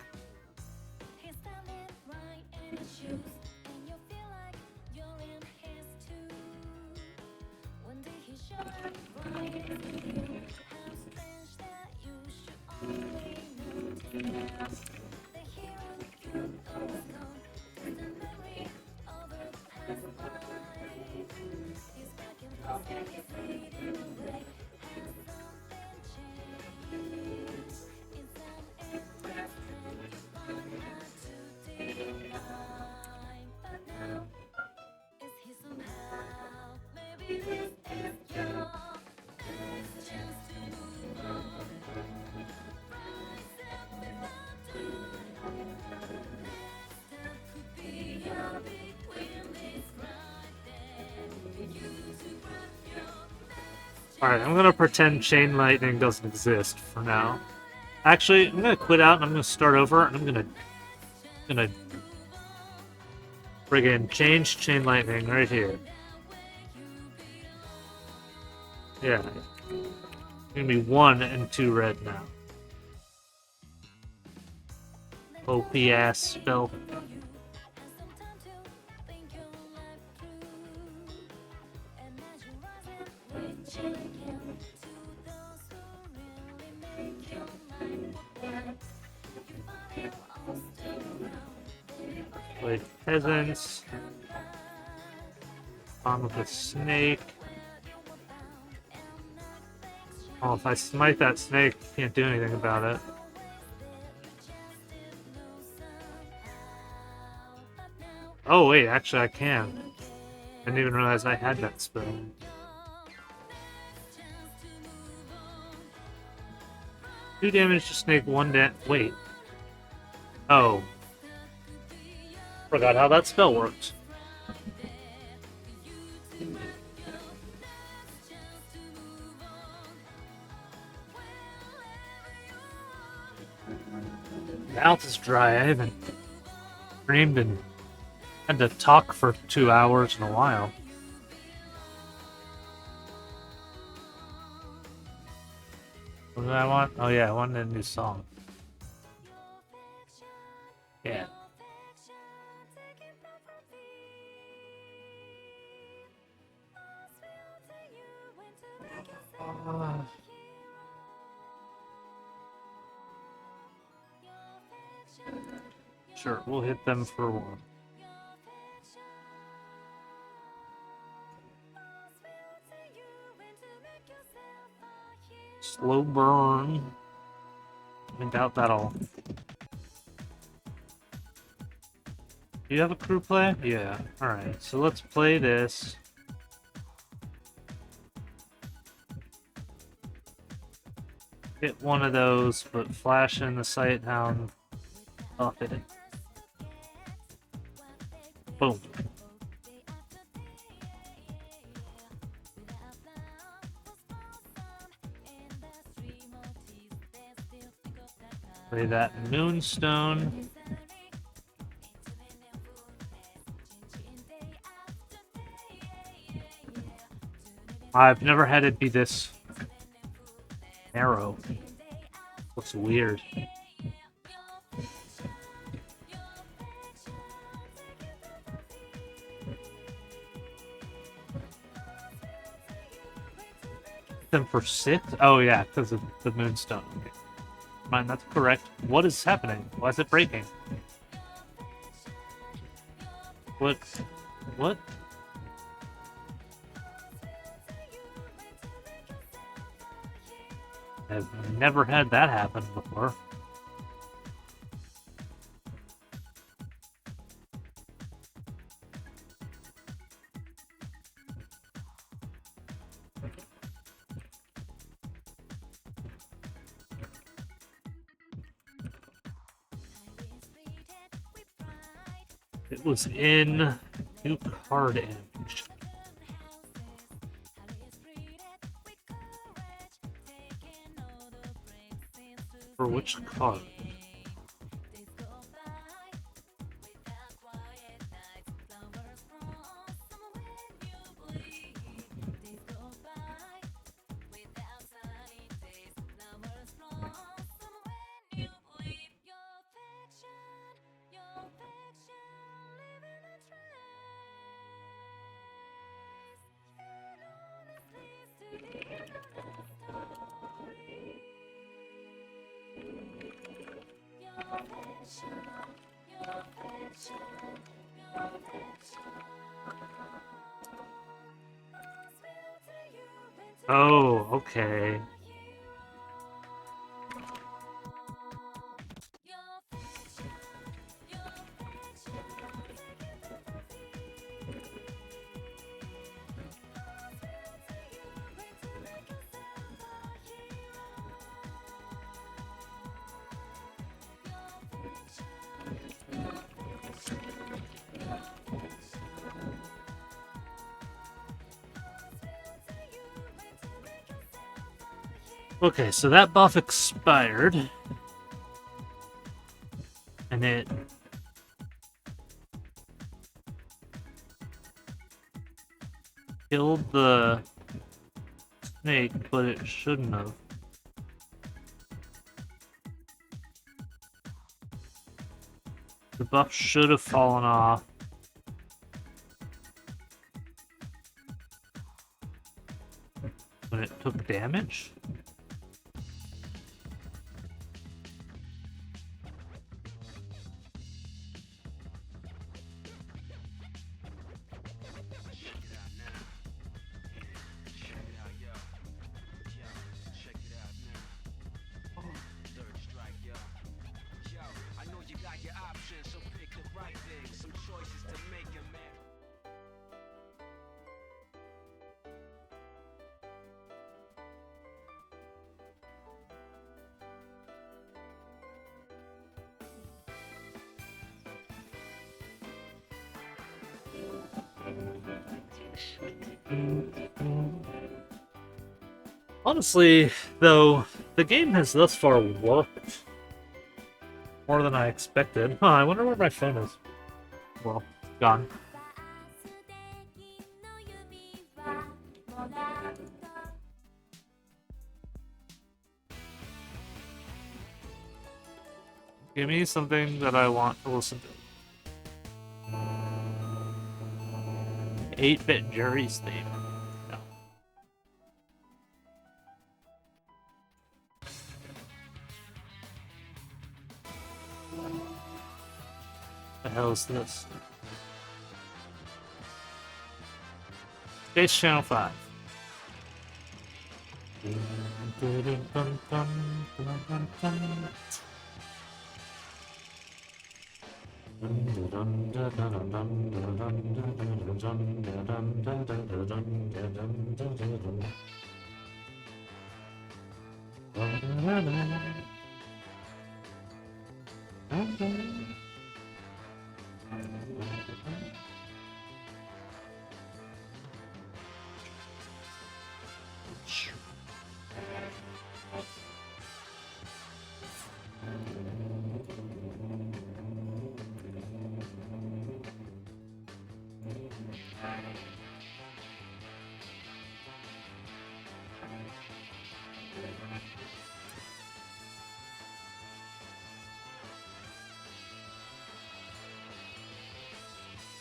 Alright, I'm gonna pretend Chain Lightning doesn't exist for now. Actually, I'm gonna quit out and I'm gonna start over and I'm gonna friggin' change Chain Lightning right here. Yeah. It's gonna be 1 and 2 red now. OP ass spell. Play peasants. On with a snake. Oh, if I smite that snake, can't do anything about it. Oh wait, actually I can. I didn't even realize I had that spell. 2 damage to snake, 1 wait. Oh. Forgot how that spell worked. Mouth is dry. I haven't screamed and had to talk for 2 hours in a while. What did I want? Oh yeah, I wanted a new song. Yeah. Sure, we'll hit them for 1. Slow burn. I doubt that'll... Do you have a crew play? Yeah. Alright, so let's play this. Hit one of those, but flash in the sight hound off it. Boom. Play that Moonstone. I've never had it be this narrow. Looks weird. Them for 6? Oh yeah, because of the Moonstone. Okay. Mine, that's correct. What is happening? Why is it breaking? What? What? I've never had that happen before. It was in new card image. For which card? Oh, okay. Okay, so that buff expired. And it... killed the snake, but it shouldn't have. The buff should have fallen off. When it took damage? Honestly, though, the game has thus far worked more than I expected. Huh, I wonder where my phone is. Well, gone. Give me something that I want to listen to. 8-bit Jerry's theme. No. The hell is this? Space Channel 5.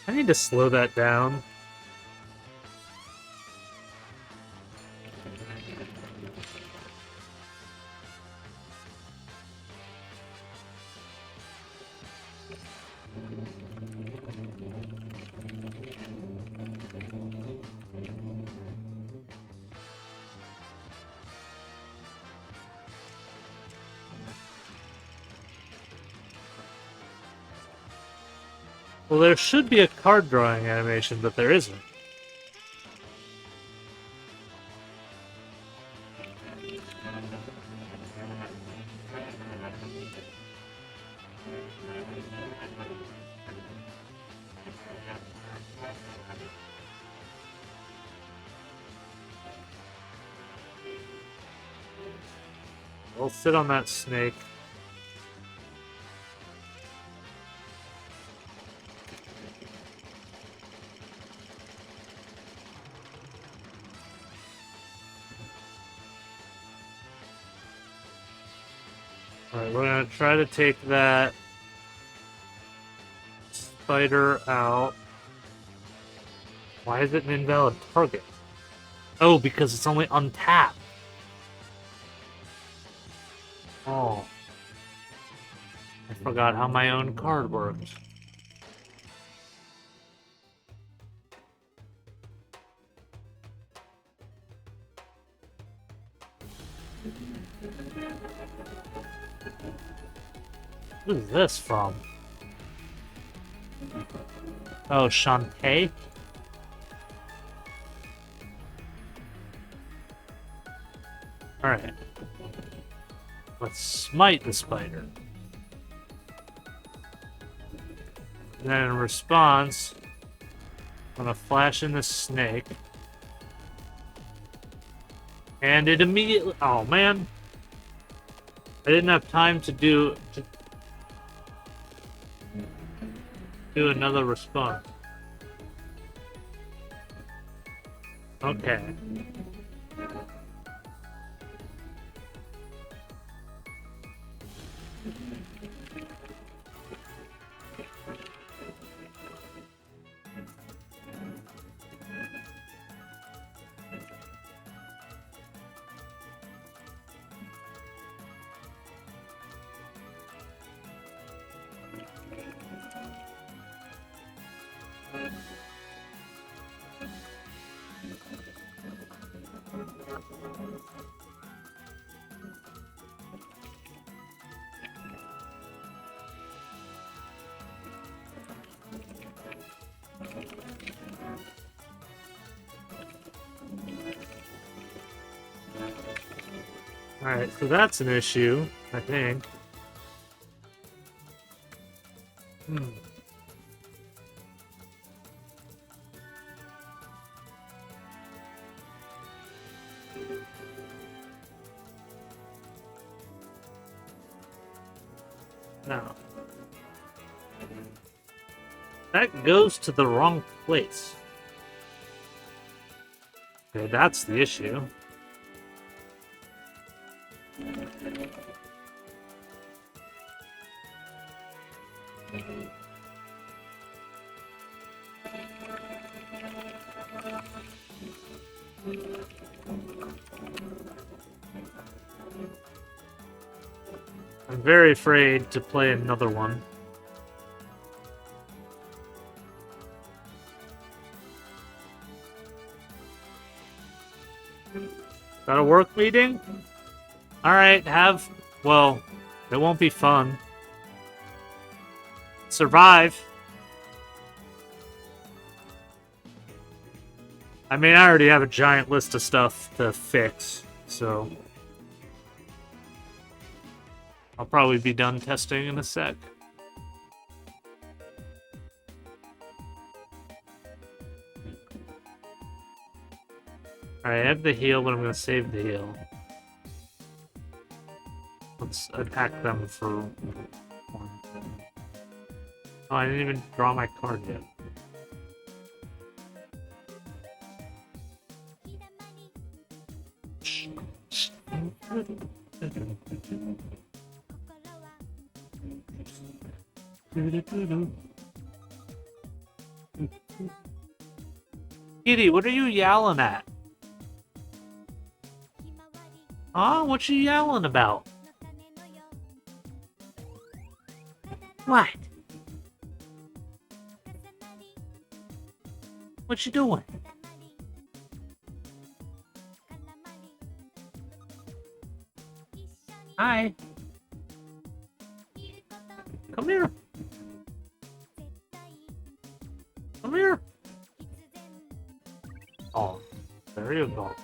I need to slow that down. Well, there should be a card drawing animation, but there isn't. I'll sit on that snake. Alright, we're gonna try to take that spider out. Why is it an invalid target? Oh, because it's only untapped. Oh. I forgot how my own card works. What is this from? Oh, Shantae? Alright. Let's smite the spider. And then in response, I'm gonna flash in the snake. And it immediately... Oh, man. I didn't have time to do another response. Okay. Alright, so that's an issue, I think. Now, that goes to the wrong place. Okay, that's the issue. I'm very afraid to play another one. Got a work meeting? Alright, well, it won't be fun. Survive. I mean, I already have a giant list of stuff to fix, so... I'll probably be done testing in a sec. Alright, I have the heal, but I'm gonna save the heal. Let's attack them for one. Oh, I didn't even draw my card yet. Kitty, what are you yelling at? Huh? What you yelling about? What? What you doing? Hi. Come here. Come here. Oh, there you go.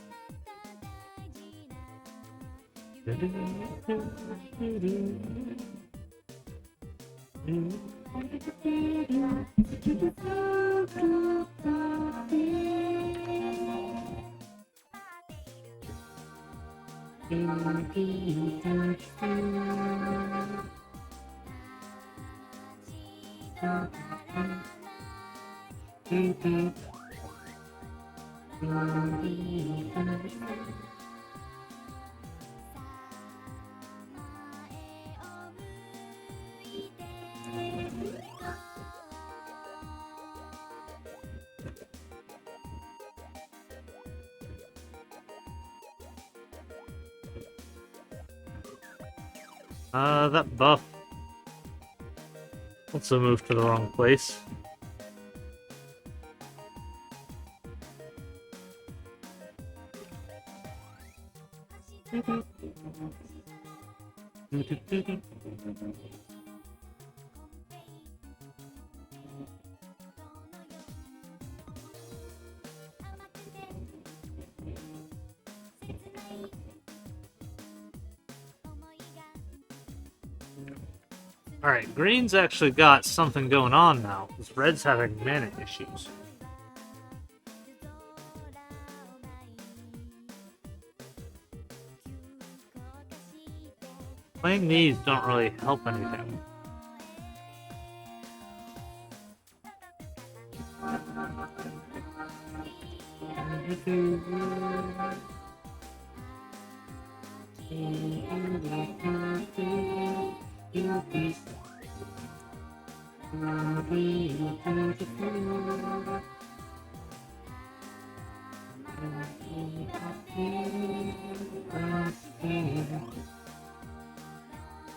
That buff also moved to the wrong place. Alright, green's actually got something going on now, because red's having mana issues. Playing these don't really help anything.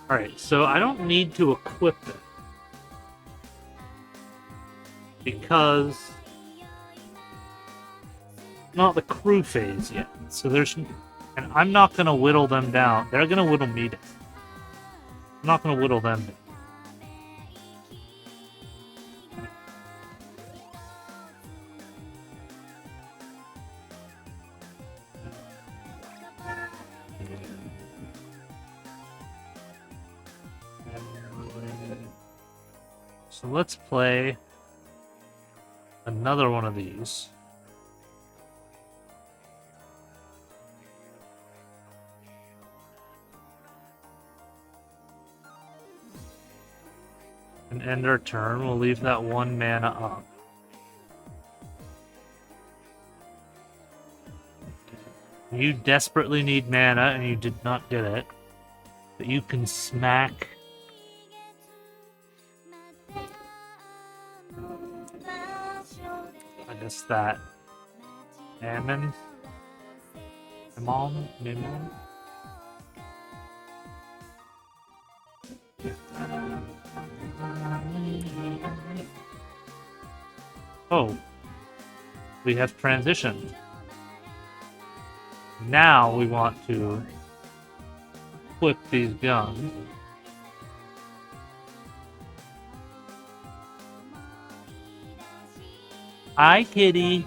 Alright, so I don't need to equip it. Because it's not the crew phase yet. So there's... And I'm not gonna whittle them down. They're gonna whittle me down. I'm not gonna whittle them down. So let's play another one of these. And end our turn. We'll leave that 1 mana up. You desperately need mana, and you did not get it. But you can smack... I guess that... Mammon? Mammon? Oh. We have transitioned. Now we want to flip these guns. Hi, kitty.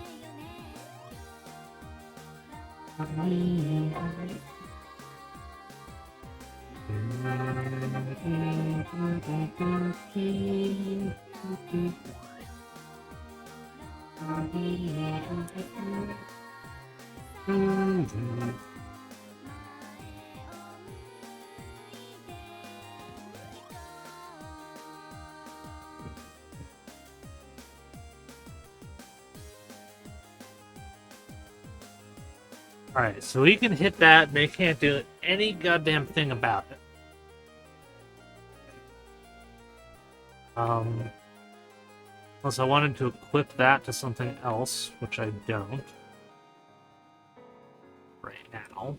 Alright, so we can hit that, and they can't do any goddamn thing about it. Unless I wanted to equip that to something else, which I don't. Right now.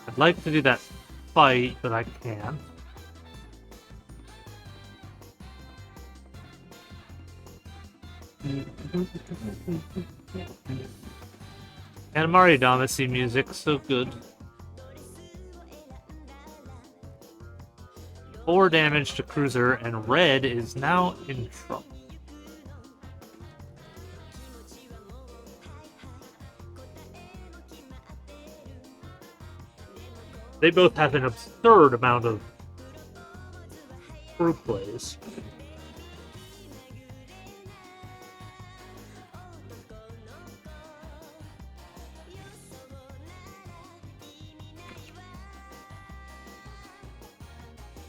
I'd like to do that fight, but I can't. Katamari Damacy music, so good. 4 damage to Cruiser, and Red is now in trouble. They both have an absurd amount of crew plays.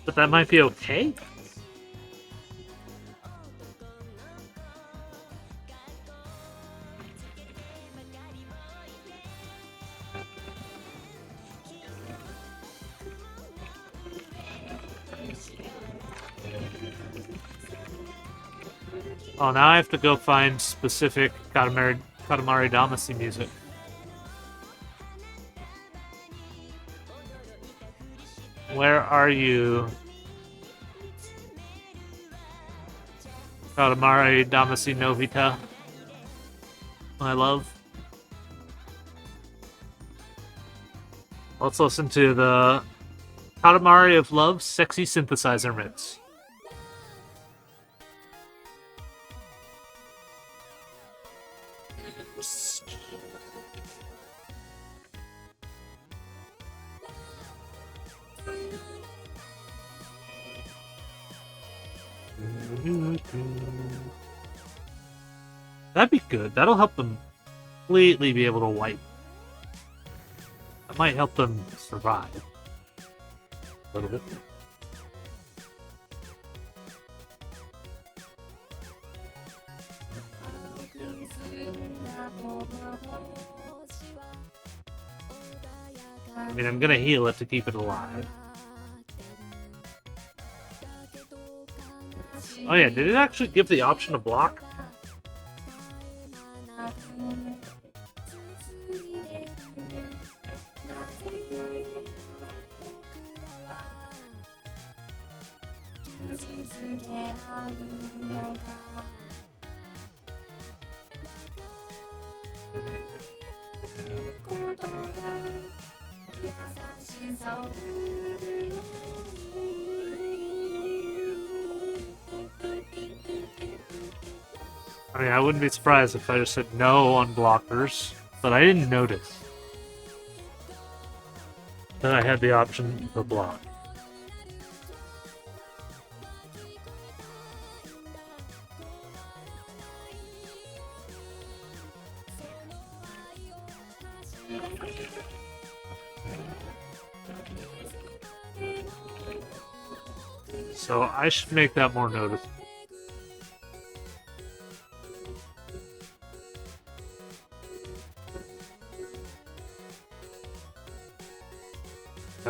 But that might be okay. Oh, now I have to go find specific Katamari Damacy music. Where are you? Katamari Damacy Novita, my love. Let's listen to the Katamari of Love sexy synthesizer mix. That'd be good. That'll help them completely be able to wipe. That might help them survive. A little bit. I mean, I'm gonna heal it to keep it alive. Oh yeah, did it actually give the option to block? I mean, I wouldn't be surprised if I just said no on blockers, but I didn't notice that I had the option to block. So I should make that more noticeable.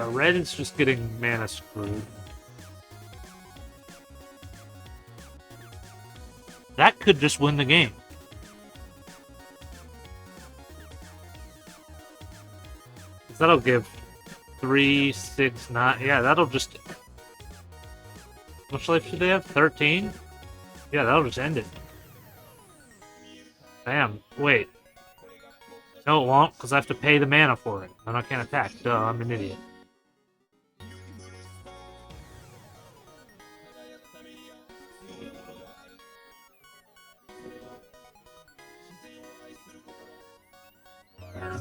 Red is just getting mana screwed. That could just win the game. That'll give 3, 6, 9. Yeah, that'll just. How much life should they have? 13? Yeah, that'll just end it. Damn. Wait. No, it won't, because I have to pay the mana for it. Then I can't attack. Duh, I'm an idiot.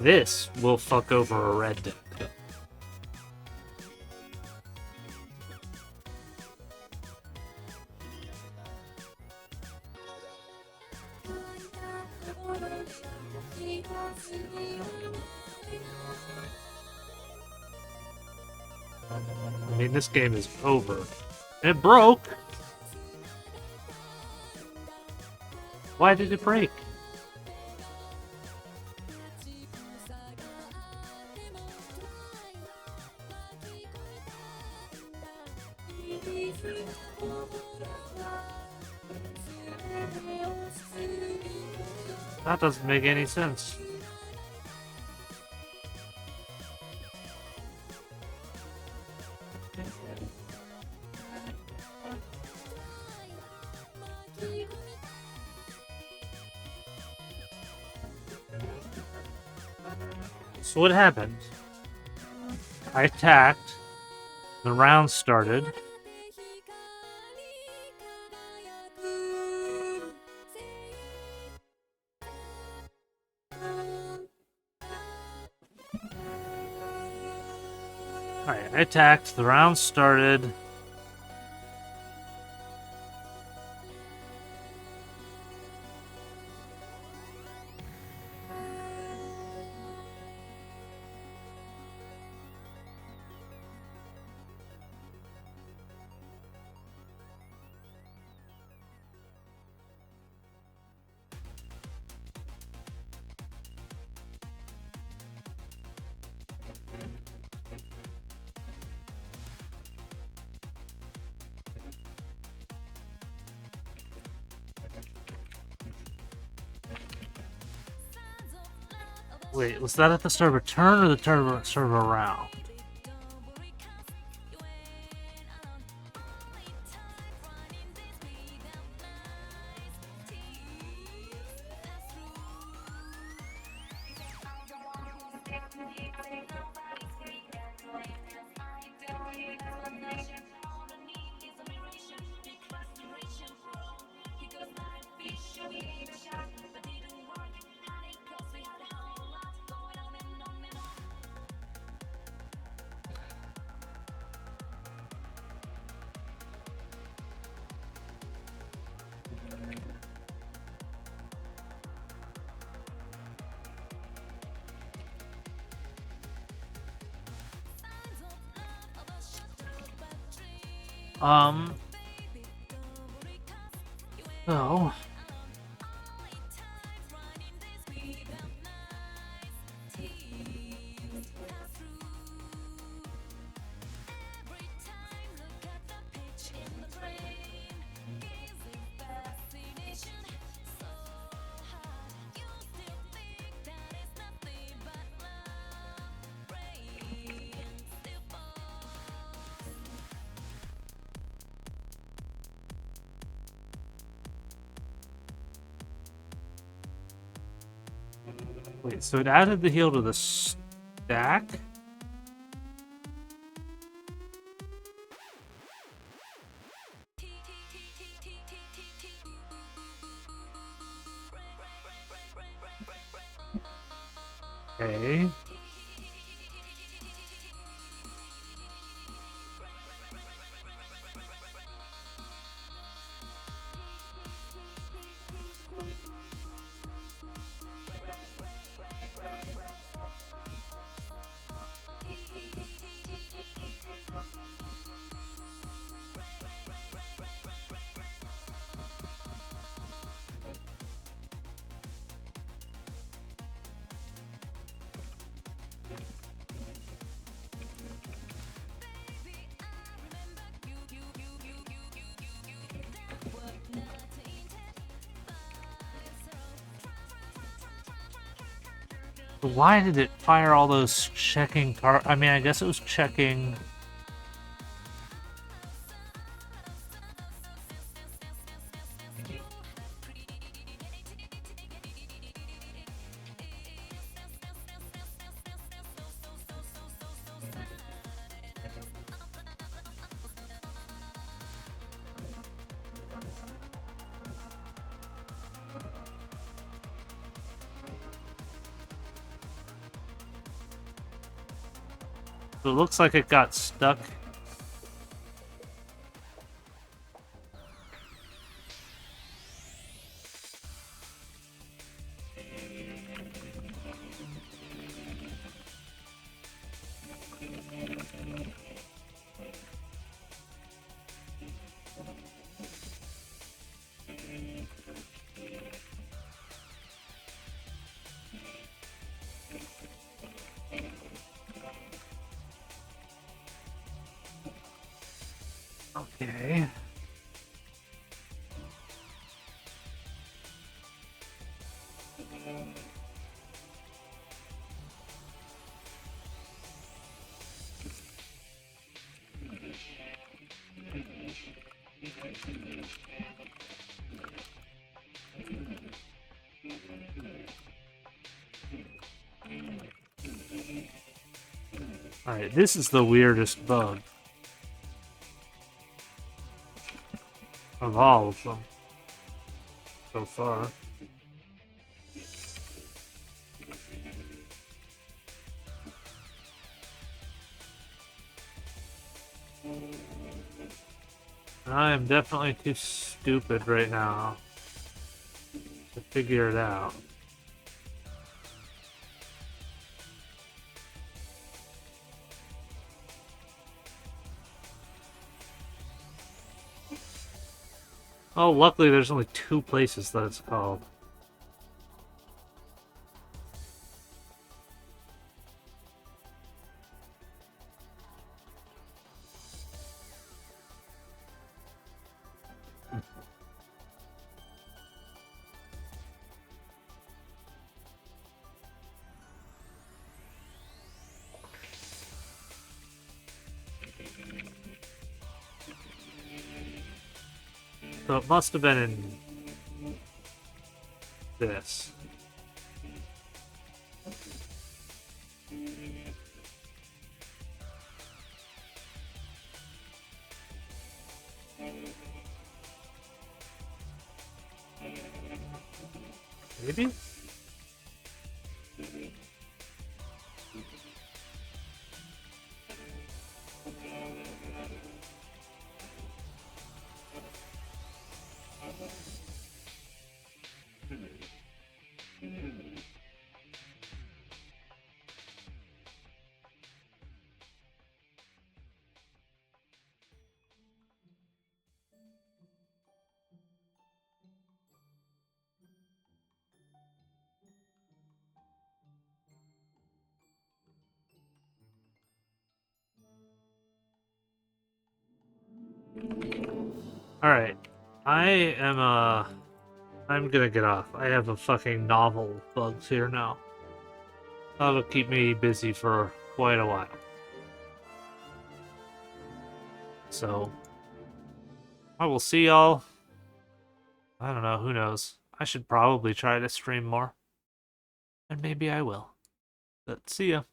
This will fuck over a red deck. I mean, this game is over. It broke! Why did it break? That doesn't make any sense. So what happened? I attacked, the round started. Alright, I attacked, the round started. Wait, was that at the start of a turn or the start of a round? Um. Oh. Wait, so it added the heal to the stack? Okay. Why did it fire all those checking I mean, I guess it was checking. So it looks like it got stuck. Okay. Alright, this is the weirdest bug of all of them so far. I am definitely too stupid right now to figure it out. Oh, luckily there's only 2 places that it's called. So it must have been in this. Maybe? Alright. I'm gonna get off. I have a fucking novel of bugs here now. That'll keep me busy for quite a while. So, I will see y'all. I don't know, who knows. I should probably try to stream more. And maybe I will. But see ya.